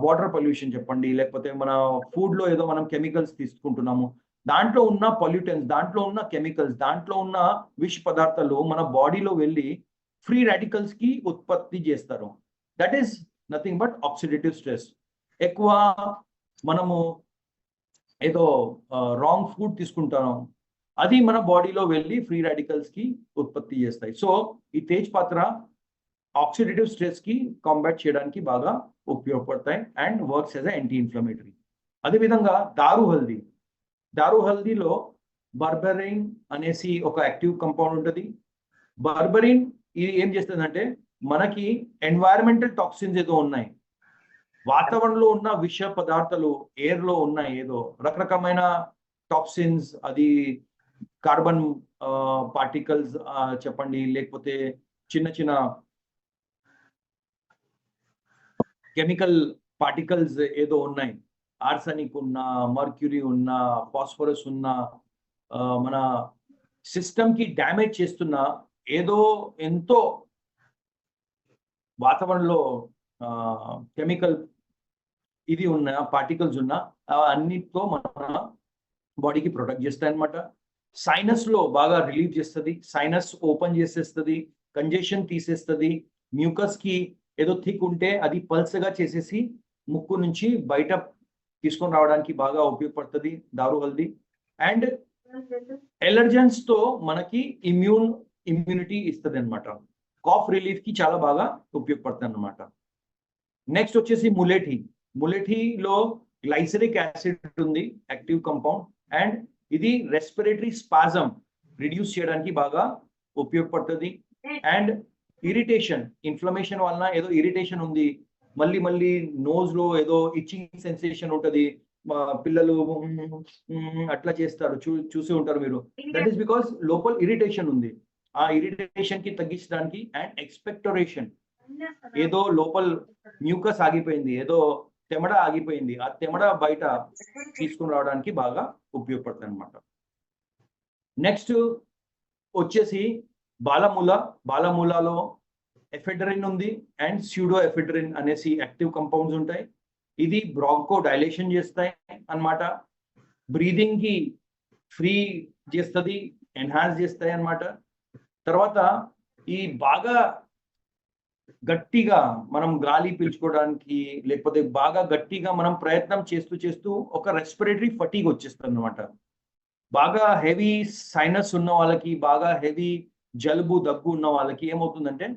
వాటర్ పొల్యూషన్ చెప్పండి, లేకపోతే మన ఫుడ్ లో ఏదో మనం కెమికల్స్ తీసుకుంటున్నాము, దాంట్లో ఉన్న పొల్యూటెన్స్, దాంట్లో ఉన్న కెమికల్స్, దాంట్లో ఉన్న విష పదార్థాలు మన బాడీలో వెళ్ళి ఫ్రీ రాడికల్స్ కి ఉత్పత్తి చేస్తారు. That is nothing but oxidative stress. ఎక్కువ మనము ఏదో రాంగ్ ఫుడ్ తీసుకుంటాము, అది మన బాడీలో వెళ్ళి ఫ్రీ రాడికల్స్ కి ఉత్పత్తి చేస్తాయి. సో ఈ తేజ్ పాత్ర ఆక్సిడేటివ్ స్ట్రెస్ కి కాంబాట్ చేయడానికి బాగా ఉపయోగపడతాయి and works as anti inflammatory. అదేవిధంగా దారు హల్దీలో బర్బెరిన్ అనేసి ఒక యాక్టివ్ కంపౌండ్ ఉంటుంది. బర్బెరిన్ ఇది ఏం చేస్తుందంటే మనకి ఎన్వైరన్మెంటల్ టాక్సిన్స్ ఏదో ఉన్నాయి, వాతావరణంలో ఉన్న విష పదార్థాలు, ఎయిర్ లో ఉన్నాయి ఏదో రకరకమైన టాక్సిన్స్, అది కార్బన్ పార్టికల్స్ చెప్పండి, లేకపోతే చిన్న చిన్న కెమికల్ పార్టికల్స్ ఏదో ఉన్నాయి, ఆర్సనిక్ ఉన్నా, మర్క్యూరీ ఉన్నా, ఫాస్ఫరస్ ఉన్నా, మన సిస్టమ్ కి డ్యామేజ్ చేస్తున్న ఏదో ఎంతో వాతావరణంలో కెమికల్ ఇది ఉన్న పార్టికల్స్ ఉన్న అన్నిటితో మన బాడీకి ప్రొటెక్ట్ చేస్తాయి అనమాట. సైనస్ లో బాగా రిలీవ్ చేస్తుంది, సైనస్ ఓపెన్ చేసేస్తుంది, కంజెషన్ తీసేస్తుంది, మ్యూకస్ కి ఏదో థిక్ ఉంటే అది పల్స్గా చేసేసి ముక్కు నుంచి బయట తీసుకొని రావడానికి బాగా ఉపయోగపడుతుంది దారు హల్దీ. అండ్ ఎలర్జెన్స్ తో మనకి ఇమ్యూనిటీ ఇస్తుంది అనమాట, కాఫ్ రిలీఫ్ కి చాలా బాగా ఉపయోగపడుతుంది అనమాట. నెక్స్ట్ వచ్చేసి ములేఠీలో గ్లైసరిక్ యాసిడ్ ఉంది, యాక్టివ్ కంపౌండ్, అండ్ ఇది రెస్పిరేటరీ స్పాజం రిడ్యూస్ చేయడానికి బాగా ఉపయోగపడుతుంది. అండ్ ఇరిటేషన్, ఇన్ఫ్లమేషన్ వలన ఏదో ఇరిటేషన్ ఉంది, మళ్ళీ నోజ్ లో ఏదో ఇచ్చింగ్ సెన్సేషన్ ఉంటుంది, పిల్లలు అట్లా చేస్తారు, చూసి ఉంటారు మీరు. దట్ ఈస్ బికాస్ లోపల ఇరిటేషన్ ఉంది. ఆ ఇరిటేషన్ కి తగ్గించడానికి అండ్ ఎక్స్పెక్టోరేషన్, ఏదో లోపల మ్యూకస్ ఆగిపోయింది, ఏదో తెమడ ఆగిపోయింది, ఆ తెమడ బయట తీసుకుని రావడానికి బాగా ఉపయోగపడుతుంది అనమాట. నెక్స్ట్ వచ్చేసి బాలమూలలో ఎఫెడ్రిన్ ఉంది అండ్ స్యూడో ఎఫెడ్రిన్ అనేసి యాక్టివ్ కంపౌండ్స్ ఉంటాయి. ఇది బ్రాంకో డైలేషన్ చేస్తాయి అన్నమాట, బ్రీదింగ్ కి ఫ్రీ చేస్తుంది, ఎన్హాన్స్ చేస్తాయి అన్నమాట. తర్వాత ఈ బాగా గట్టిగా మనం గాలి పీల్చుకోవడానికి, లేకపోతే బాగా గట్టిగా మనం ప్రయత్నం చేస్తూ ఒక రెస్పిరేటరీ ఫటీగ్ వచ్చేస్తుంది అనమాట. బాగా హెవీ సైనస్ ఉన్న వాళ్ళకి, బాగా హెవీ జలుబు దగ్గు ఉన్న వాళ్ళకి ఏమవుతుందంటే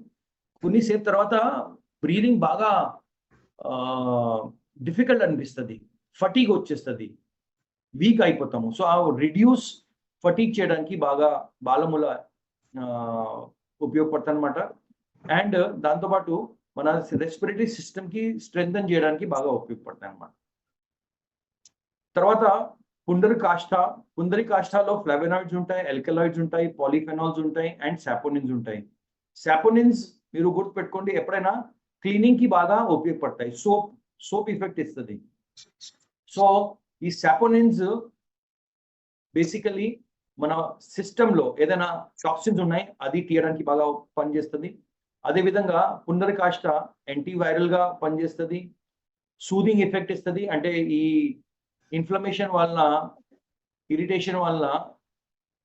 కొన్నిసేపు తర్వాత బ్రీదింగ్ బాగా డిఫికల్ట్ అనిపిస్తుంది, ఫటీగ్ వచ్చేస్తుంది, వీక్ అయిపోతాము. సో ఆ రిడ్యూస్ ఫటీగ్ చేయడానికి బాగా బాలముల ఉపయోగపడుతుంది అనమాట. అండ్ దాంతోపాటు మన రెస్పిరేటరీ సిస్టమ్కి స్ట్రెంగ్థన్ చేయడానికి బాగా ఉపయోగపడతాయి అన్నమాట. తర్వాత పుండరీకాష్ఠలో ఫ్లావోనాయిడ్స్ ఉంటాయి, ఆల్కలాయిడ్స్ ఉంటాయి, పాలిఫెనాల్స్ ఉంటాయి అండ్ సాపోనిన్స్ ఉంటాయి. సాపోనిన్స్ మీరు గుర్తుపెట్టుకోండి, ఎప్పుడైనా క్లీనింగ్ కి బాగా ఉపయోగపడతాయి, సోప్ ఎఫెక్ట్ ఇస్తుంది. సో ఈ సాపోనిన్స్ బేసికలీ మన సిస్టంలో ఏదైనా టాక్సిన్స్ ఉన్నాయి అది తీయడానికి బాగా పనిచేస్తుంది. అదేవిధంగా పుండరీకాష్ఠ యాంటీవైరల్ గా పనిచేస్తుంది, సూదింగ్ ఎఫెక్ట్ ఇస్తుంది. అంటే ఈ ఇన్ఫ్లమేషన్ వలన, ఇరిటేషన్ వలన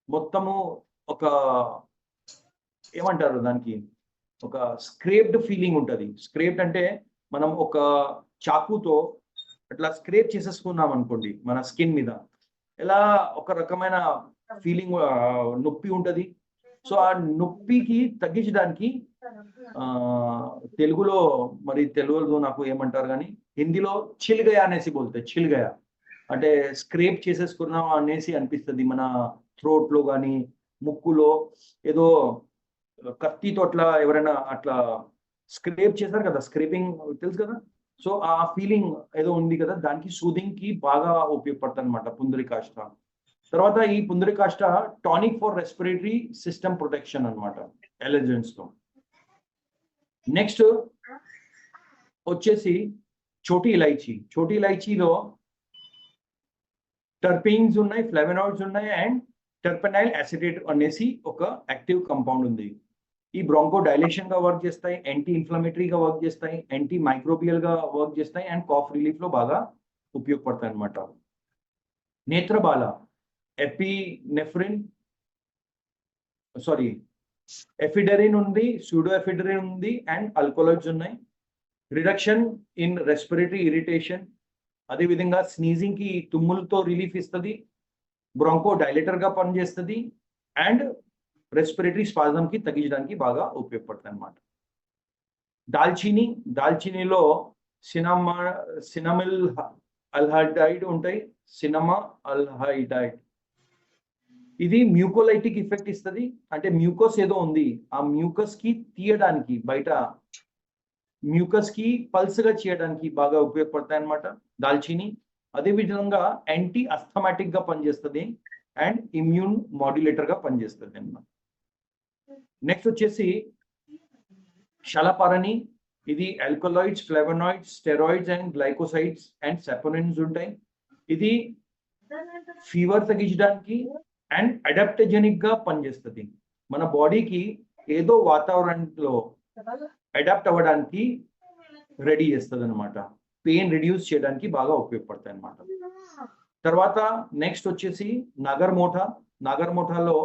మొత్తము ఒక ఏమంటారు దానికి, ఒక స్క్రేప్డ్ ఫీలింగ్ ఉంటుంది. స్క్రేప్డ్ అంటే మనం ఒక చాకుతో అట్లా స్క్రేప్ చేసేసుకున్నాం అనుకోండి మన స్కిన్ మీద, ఎలా ఒక రకమైన ఫీలింగ్, నొప్పి ఉంటుంది. సో ఆ నొప్పికి తగ్గించడానికి తెలుగులో మరి తెలుగులో నాకు ఏమంటారు కానీ హిందీలో చిల్గయా అనేసి బోల్తే, చిల్గయా అంటే స్క్రేప్ చేసేసుకున్నాం అనేసి అనిపిస్తుంది. మన థ్రోట్ లో కానీ ముక్కులో ఏదో కత్తితో అట్లా ఎవరైనా అట్లా స్క్రేప్ చేశారు కదా, స్క్రేపింగ్ తెలుసు కదా. సో ఆ ఫీలింగ్ ఏదో ఉంది కదా, దానికి సూదింగ్ కి బాగా ఉపయోగపడుతుంది అనమాట పుండరీకాష్ఠ. తర్వాత ఈ పుండరీకాష్ఠ tonic for respiratory system protection అనమాట ఎలర్జెన్స్ తో. నెక్స్ట్ వచ్చేసి చోటీ ఇలైచీ. చోటీ ఇలైచీలో టర్పీన్స్ ఉన్నాయి, ఫ్లావోనాయిడ్స్ ఉన్నాయి అండ్ టర్పెనైల్ అసిటేట్ అనేసి ఒక యాక్టివ్ కంపౌండ్ ఉంది. ఈ బ్రాంకో డైలేషన్ గా వర్క్ చేస్తాయి, యాంటీ ఇన్ఫ్లమేటరీగా వర్క్ చేస్తాయి, యాంటీ మైక్రోబియల్ గా వర్క్ చేస్తాయి అండ్ కాఫ్ రిలీఫ్ లో బాగా ఉపయోగపడతాయి అనమాట. నేత్రబాల ఎఫిడరిన్ ఉంది, సూడో ఎఫిడరిన్ ఉంది అండ్ ఆల్కలాయిడ్స్ ఉన్నాయి. రిడక్షన్ ఇన్ రెస్పిరేటరీ ఇరిటేషన్, అదేవిధంగా స్నీజింగ్ కి తుమ్ములతో రిలీఫ్ ఇస్తుంది, బ్రాంకో డైలేటర్ గా పనిచేస్తుంది అండ్ రెస్పిరేటరీ స్పాజమ్ కి తగ్గించడానికి బాగా ఉపయోగపడుతుంది అనమాట. దాల్చీనిలో సినమిల్ అల్హైడైడ్ ఉంటాయి, సినమా అల్హైడైడ్. ఇది మ్యూకోలైటిక్ ఎఫెక్ట్ ఇస్తుంది. అంటే మ్యూకస్ ఏదో ఉంది, ఆ మ్యూకస్ కి తీయడానికి, బయట మ్యూకస్ కి పల్స్ గా చేయడానికి బాగా ఉపయోగపడతాయి అనమాట దాల్చీని. అదేవిధంగా యాంటీ అస్థమాటిక్ గా పనిచేస్తుంది అండ్ ఇమ్యూన్ మాడ్యులేటర్ గా పనిచేస్తుంది అన్నమాట. నెక్స్ట్ వచ్చేసి షలపారణి. ఇది alkaloids, flavonoids, steroids and glycosides and saponins ఉంటాయి. ఇది ఫీవర్ తగ్గించడానికి అండ్ అడాప్టోజెనిక్ గా పనిచేస్తుంది. మన బాడీకి ఏదో వాతావరణంలో అడాప్ట్ అవ్వడానికి రెడీ చేస్తుంది అనమాట. పెయిన్ రిడ్యూస్ చేయడానికి బాగా ఉపయోగపడతాయి అనమాట. తర్వాత నెక్స్ట్ వచ్చేసి నాగర్మోటాలో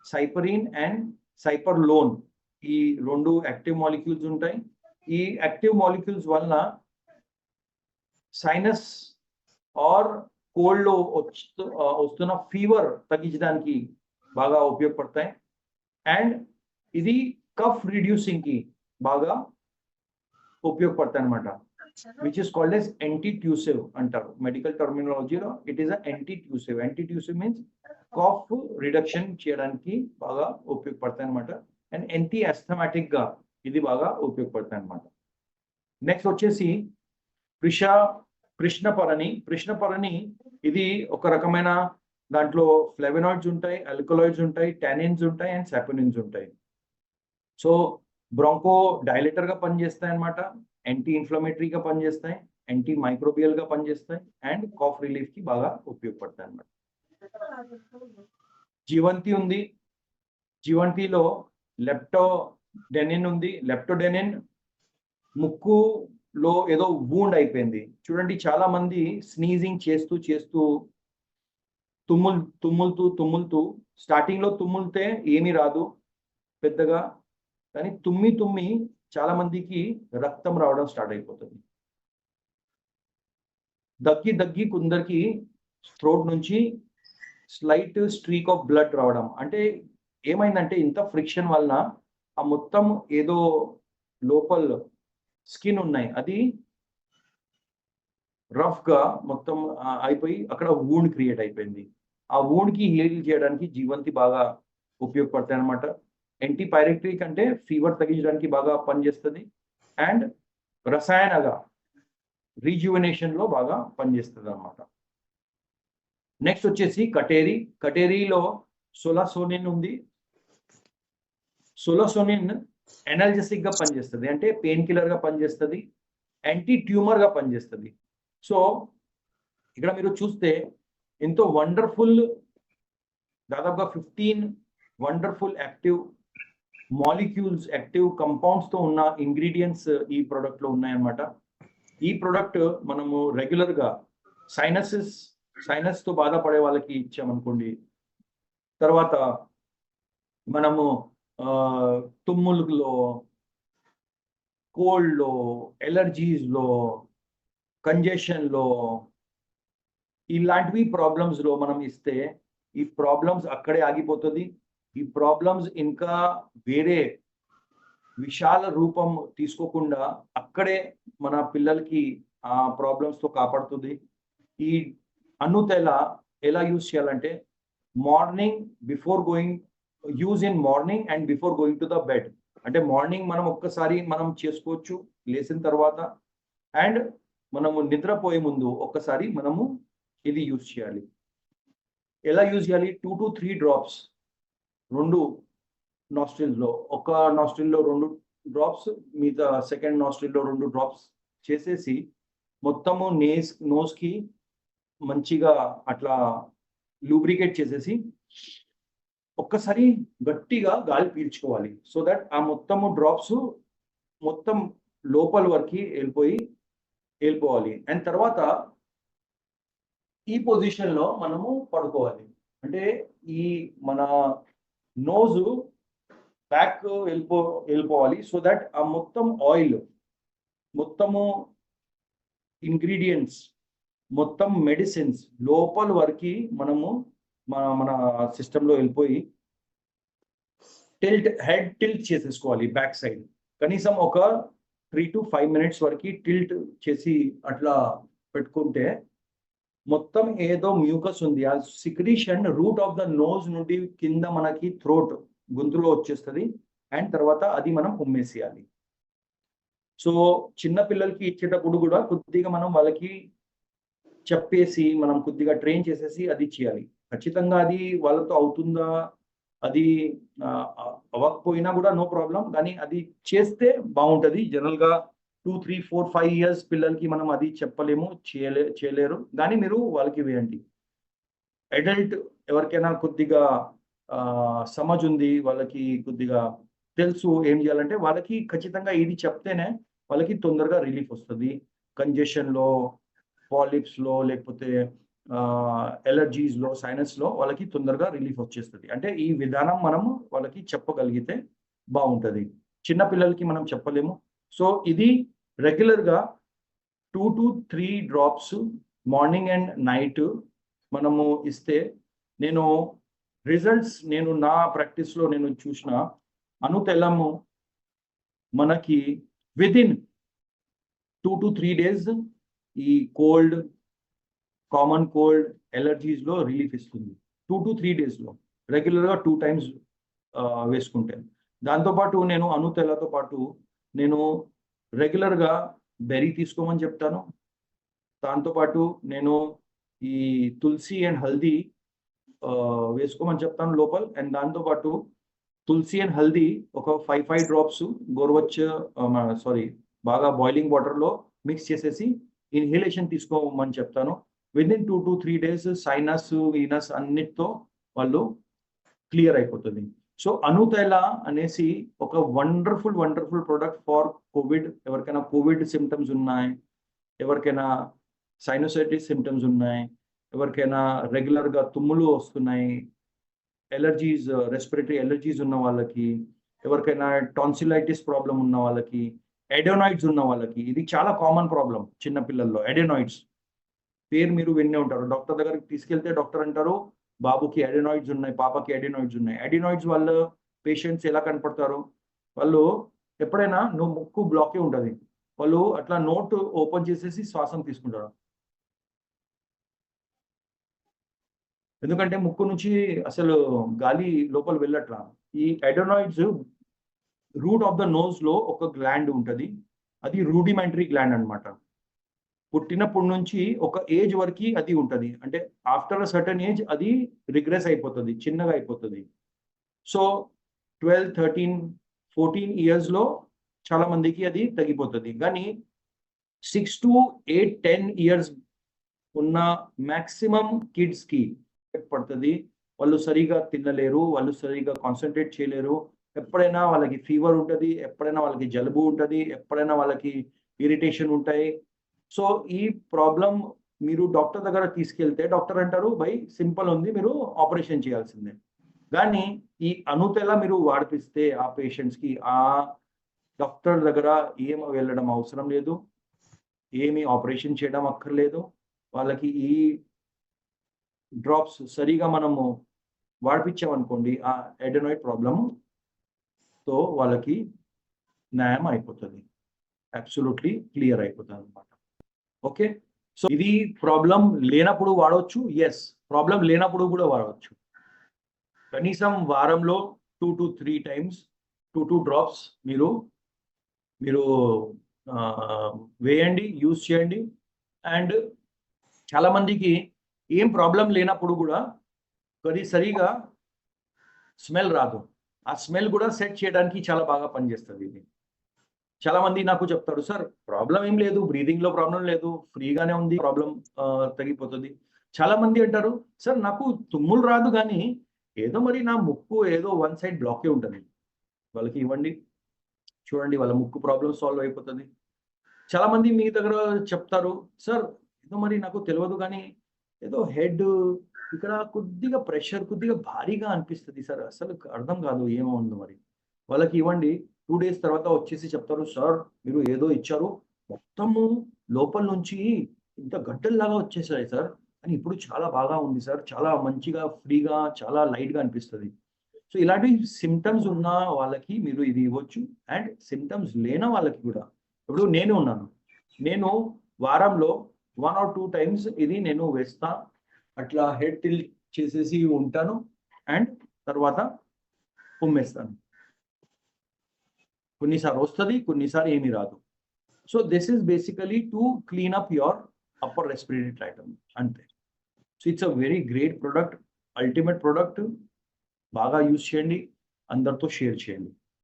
సైపరిన్ అండ్ సైపర్లోన్, ఈ రెండు యాక్టివ్ మాలిక్యూల్స్ ఉంటాయి. ఈ యాక్టివ్ మాలిక్యూల్స్ వలన సైనస్ ఆర్ కోల్డ్ లో వస్తున్న ఫీవర్ తగ్గించడానికి బాగా ఉపయోగపడతాయి అండ్ ఇది కఫ్ రిడ్యూసింగ్ కి బాగా ఉపయోగపడతాయి అనమాట, which is called as antitussive అంటారు మెడికల్ టర్మినాలజీలో. It is antitussive. Antitussive means cough reduction చేయడానికి బాగా ఉపయోగపడతాయి అనమాట అండ్ యాంటీ అస్థమాటిక్ గా ఇది బాగా ఉపయోగపడతాయి అనమాట. నెక్స్ట్ వచ్చేసి కృష్ణపరణి. ఇది ఒక రకమైన, దాంట్లో ఫ్లావోనాయిడ్స్ ఉంటాయి, ఆల్కలాయిడ్స్ ఉంటాయి, టానిన్స్ ఉంటాయి అండ్ సాపోనిన్స్ ఉంటాయి. సో బ్రాంకో డైలేటర్ గా పనిచేస్తాయి అనమాట, యాంటీ ఇన్ఫ్లమేటరీగా పనిచేస్తాయి, యాంటీ మైక్రోబియల్ గా పనిచేస్తాయి అండ్ కాఫ్ రిలీఫ్ కి బాగా ఉపయోగపడతాయి అనమాట. జీవంతి ఉంది. జీవంతిలో లెప్టోడెనిన్ ఉంది. లెప్టోడెనిన్ ముక్కులో ఏదో వూండ్ అయిపోయింది చూడండి, చాలా మంది స్నీజింగ్ చేస్తూ తుమ్ములుతూ స్టార్టింగ్ లో తుమ్ములితే ఏమీ రాదు పెద్దగా, కానీ తుమ్మి చాలా మందికి రక్తం రావడం స్టార్ట్ అయిపోతుంది. దగ్గి కొందరికి థ్రోట్ నుంచి స్లైట్ స్ట్రీక్ ఆఫ్ బ్లడ్ రావడం. అంటే ఏమైందంటే ఇంత ఫ్రిక్షన్ వలన ఆ మొత్తం ఏదో లోపల స్కిన్ ఉన్నాయి అది రఫ్ గా మొత్తం అయిపోయి అక్కడ వూండ్ క్రియేట్ అయిపోయింది. ఆ వూండ్ కి హీల్ చేయడానికి జీవంతి బాగా ఉపయోగపడతాయి అనమాట. యాంటీపైరెటిక్ అంటే ఫీవర్ తగ్గించడానికి బాగా పనిచేస్తుంది అండ్ రసాయనగా రీజ్యువనేషన్ లో బాగా పనిచేస్తుంది అనమాట. నెక్స్ట్ వచ్చేసి కటేరి. కటేరీలో సోలాసోనిన్ ఉంది. సోలాసోనిన్ ఎనర్జెసిక్ గా పనిచేస్తుంది, అంటే పెయిన్ కిల్లర్ గా పనిచేస్తుంది, యాంటీ ట్యూమర్ గా పనిచేస్తుంది. సో ఇక్కడ మీరు చూస్తే ఎంతో వండర్ఫుల్, దాదాపుగా 15 wonderful active molecules, active compounds తో ఉన్న ఇంగ్రీడియంట్స్ ఈ ప్రోడక్ట్ లో ఉన్నాయన్నమాట. ఈ ప్రోడక్ట్ మనము రెగ్యులర్ గా సైనస్ తో బాధపడే వాళ్ళకి ఇచ్చామనుకోండి, తర్వాత మనము తుమ్ముల్లో, కోల్డ్ లో, ఎలర్జీస్ లో, కంజెషన్ లో, ఇలాంటివి ప్రాబ్లమ్స్ లో మనం ఇస్తే ఈ ప్రాబ్లమ్స్ అక్కడే ఆగిపోతుంది. ఈ ప్రాబ్లమ్స్ ఇంకా వేరే విశాల రూపం తీసుకోకుండా అక్కడే మన పిల్లలకి ఆ ప్రాబ్లమ్స్ తో కాపాడుతుంది. ఈ అనుతెల ఎలా యూజ్ చేయాలంటే morning before going, use in morning and before going to the bed. అంటే మార్నింగ్ మనం ఒక్కసారి మనం చేసుకోవచ్చు లేచిన తర్వాత, అండ్ మనము నిద్రపోయే ముందు ఒక్కసారి మనము ఇది యూజ్ చేయాలి. ఎలా యూజ్ చేయాలి? 2 to 3 డ్రాప్స్, 2 నాస్ట్రిల్స్ లో, ఒక నాస్ట్రిల్ లో 2 డ్రాప్స్, మిగతా సెకండ్ నాస్ట్రిల్ లో 2 డ్రాప్స్ చేసేసి మొత్తము నోస్ కి మంచిగా అట్లా లూబ్రికేట్ చేసేసి ఒక్కసారి గట్టిగా గాలి పీల్చుకోవాలి. సో దట్ ఆ మొత్తము డ్రాప్స్ మొత్తం లోపల వరకు వెళ్ళిపోవాలి. అండ్ తర్వాత ఈ పొజిషన్ లో మనము పడుకోవాలి. అంటే ఈ మన నోజు బ్యాక్ వెళ్ళిపోవాలి. సో దట్ ఆ మొత్తం ఆయిల్, మొత్తము ఇంగ్రీడియంట్స్, మొత్తం మెడిసిన్స్ లోపల వరకు మనము మన సిస్టంలో వెళ్ళిపోయి హెడ్ టిల్ట్ చేసేసుకోవాలి బ్యాక్ సైడ్. కనీసం ఒక 3 to 5 మినిట్స్ వరకు టిల్ట్ చేసి అట్లా పెట్టుకుంటే మొత్తం ఏదో మ్యూకస్ ఉంది, ఆ secretion route of the nose నుండి కింద మనకి థ్రోట్, గొంతులో వచ్చేస్తుంది. అండ్ తర్వాత అది మనం ఉమ్మేసేయాలి. సో చిన్న పిల్లలకి ఇచ్చేటప్పుడు కూడా కొద్దిగా మనం వాళ్ళకి చెప్పేసి మనం కొద్దిగా ట్రైన్ చేసేసి అది చేయాలి. ఖచ్చితంగా అది వాళ్ళతో అవుతుందా, అది అవ్వకపోయినా కూడా నో ప్రాబ్లం, కానీ అది చేస్తే బాగుంటుంది. జనరల్ గా 2, 3, 4, 5 ఇయర్స్ పిల్లలకి మనం అది చెప్పలేము, చేయలేరు, కానీ మీరు వాళ్ళకి వేయండి. అడల్ట్ ఎవరికైనా కొద్దిగా సమజ్ ఉంది, వాళ్ళకి కొద్దిగా తెలుసు ఏం చేయాలంటే, వాళ్ళకి ఖచ్చితంగా ఇది చెప్తేనే వాళ్ళకి తొందరగా రిలీఫ్ వస్తుంది. కంజెషన్ లో, పాలిప్స్ లో, లేకపోతే ఎలర్జీస్ లో, సైనస్ లో వాళ్ళకి తొందరగా రిలీఫ్ వచ్చేస్తుంది. అంటే ఈ విధానం మనము వాళ్ళకి చెప్పగలిగితే బాగుంటుంది. చిన్న పిల్లలకి మనం చెప్పలేము. సో ఇది రెగ్యులర్ గా 2 to 3 drops morning and night మనము ఇస్తే, నేను రిజల్ట్స్ నా ప్రాక్టీస్ లో నేను చూసిన అనుతెలము మనకి విదిన్ 2 to 3 days ఈ కోల్డ్, కామన్ కోల్డ్, ఎలర్జీస్ లో రిలీఫ్ ఇస్తుంది. 2 to 3 days లో రెగ్యులర్ గా 2 times వేసుకుంటే. దాంతోపాటు నేను అనుతెలతో పాటు నేను రెగ్యులర్ గా బెర్రీ తీసుకోమని చెప్తాను. దాంతోపాటు నేను ఈ తులసి అండ్ హల్దీ వేసుకోమని చెప్తాను లోపల. అండ్ దాంతోపాటు తులసి అండ్ హల్దీ ఒక 5 డ్రాప్స్ బాగా బాయిలింగ్ వాటర్ లో మిక్స్ చేసేసి ఇన్హేలేషన్ తీసుకోమని చెప్తాను. Within 2 to 3 days sinus, Venus అన్నిటితో వాళ్ళు క్లియర్ అయిపోతుంది. సో అనుతైల అనేసి ఒక వండర్ఫుల్ ప్రోడక్ట్ ఫర్ కోవిడ్. ఎవరికైనా కోవిడ్ సిమ్టమ్స్ ఉన్నాయి, ఎవరికైనా సైనోసైటిస్ సిమ్టమ్స్ ఉన్నాయి, ఎవరికైనా రెగ్యులర్ గా తుమ్ములు వస్తున్నాయి, ఎలర్జీస్, రెస్పిరేటరీ ఎలర్జీస్ ఉన్న వాళ్ళకి, ఎవరికైనా టాన్సిలైటిస్ ప్రాబ్లం ఉన్న వాళ్ళకి, ఎడెనాయిడ్స్ ఉన్న వాళ్ళకి, ఇది చాలా కామన్ ప్రాబ్లం చిన్న పిల్లల్లో. ఎడెనాయిడ్స్ పేరు మీరు విన్నే ఉంటారు. డాక్టర్ దగ్గరికి తీసుకెళ్తే డాక్టర్ అంటారు బాబుకి అడినాయిడ్స్ ఉన్నాయి, పాపకి అడినాయిడ్స్ ఉన్నాయి. అడినాయిడ్స్ వాళ్ళ పేషెంట్స్ ఎలా కనపడతారు? వాళ్ళు ఎప్పుడైనా నువ్వు ముక్కు బ్లాకే ఉంటుంది, వాళ్ళు అట్లా నోట్ ఓపెన్ చేసేసి శ్వాసం తీసుకుంటారు. ఎందుకంటే ముక్కు నుంచి అసలు గాలి లోపల వెళ్ళట్లా. ఈ adenoids root of the nose లో ఒక గ్లాండ్ ఉంటుంది, అది రూడిమెంటరీ గ్లాండ్ అన్నమాట. పుట్టినప్పటి నుంచి ఒక ఏజ్ వరకు అది ఉంటుంది, అంటే ఆఫ్టర్ అ సర్టన్ ఏజ్ అది రిగ్రెస్ అయిపోతుంది, చిన్నగా అయిపోతుంది. సో 12, 13, 14 ఇయర్స్లో చాలా మందికి అది తగ్గిపోతుంది. కానీ 6 to 8, 10 ఇయర్స్ ఉన్న మ్యాక్సిమం కిడ్స్కి పడుతుంది. వాళ్ళు సరిగా తినలేరు, వాళ్ళు సరిగా కాన్సన్ట్రేట్ చేయలేరు, ఎప్పుడైనా వాళ్ళకి ఫీవర్ ఉంటుంది, ఎప్పుడైనా వాళ్ళకి జలుబు ఉంటుంది, ఎప్పుడైనా వాళ్ళకి ఇరిటేషన్ ఉంటాయి. సో ఈ ప్రాబ్లం మీరు డాక్టర్ దగ్గర తీసుకెళ్తే డాక్టర్ అంటారు, భయ్ సింపుల్ ఉంది, మీరు ఆపరేషన్ చేయాల్సిందే. కానీ ఈ అనుతెల మీరు వాడిపిస్తే ఆ పేషెంట్స్కి ఆ డాక్టర్ దగ్గర ఏం వెళ్ళడం అవసరం లేదు, ఏమి ఆపరేషన్ చేయడం అక్కర్లేదు. వాళ్ళకి ఈ డ్రాప్స్ సరిగా మనము వాడిపించామనుకోండి, ఆ అడెనాయిడ్ ప్రాబ్లము తో వాళ్ళకి న్యాయం అయిపోతుంది, అబ్సల్యూట్లీ క్లియర్ అయిపోతుంది అనమాట. ఓకే, సో ఇది ప్రాబ్లం లేనప్పుడు వాడవచ్చు, ఎస్ ప్రాబ్లం లేనప్పుడు కూడా వాడవచ్చు. కనీసం వారంలో 2 to 3 times 2 డ్రాప్స్ మీరు వేయండి, యూజ్ చేయండి. అండ్ చాలా మందికి ఏం ప్రాబ్లం లేనప్పుడు కూడా కొద్ది సరిగా స్మెల్ రాదు, ఆ స్మెల్ కూడా సెట్ చేయడానికి చాలా బాగా పనిచేస్తుంది ఇది. చాలా మంది నాకు చెప్తారు, సార్ ప్రాబ్లం ఏం లేదు, బ్రీదింగ్ లో ప్రాబ్లం లేదు, ఫ్రీగానే ఉంది, ప్రాబ్లం తగ్గిపోతుంది. చాలా మంది అంటారు, సార్ నాకు తుమ్ములు రాదు కానీ ఏదో మరి నా ముక్కు ఏదో వన్ సైడ్ బ్లాకే ఉంటుంది. వాళ్ళకి ఇవ్వండి, చూడండి వాళ్ళ ముక్కు ప్రాబ్లం సాల్వ్ అయిపోతుంది. చాలా మంది మీ దగ్గర చెప్తారు, సార్ ఏదో మరి నాకు తెలియదు కానీ ఏదో హెడ్ ఇక్కడ కొద్దిగా ప్రెషర్ కొద్దిగా భారీగా అనిపిస్తుంది సార్, అసలు అర్థం కాదు ఏమో ఉంది మరి. వాళ్ళకి ఇవ్వండి, 2 days తర్వాత వచ్చేసి చెప్తారు, సార్ మీరు ఏదో ఇచ్చారు, మొత్తము లోపల నుంచి ఇంత గడ్డల్లాగా వచ్చేసాయి సార్, అని ఇప్పుడు చాలా బాగా ఉంది సార్, చాలా మంచిగా ఫ్రీగా చాలా లైట్గా అనిపిస్తుంది. సో ఇలాంటి సిమ్టమ్స్ ఉన్న వాళ్ళకి మీరు ఇది ఇవ్వచ్చు, అండ్ సిమ్టమ్స్ లేని వాళ్ళకి కూడా. ఇప్పుడు నేను ఉన్నాను, నేను వారంలో 1 or 2 times ఇది నేను వేస్తా, అట్లా హెడ్ టిల్ చేసేసి ఉంటాను అండ్ తర్వాత ఉమ్మేస్తాను. కొన్నిసార్లు వస్తుంది, కొన్నిసార్లు ఏమీ రాదు. So this is basically to clean up your upper respiratory tract అంతే. So it's a very great product, ultimate product. బాగా యూజ్ చేయండి, అందరితో షేర్ చేయండి.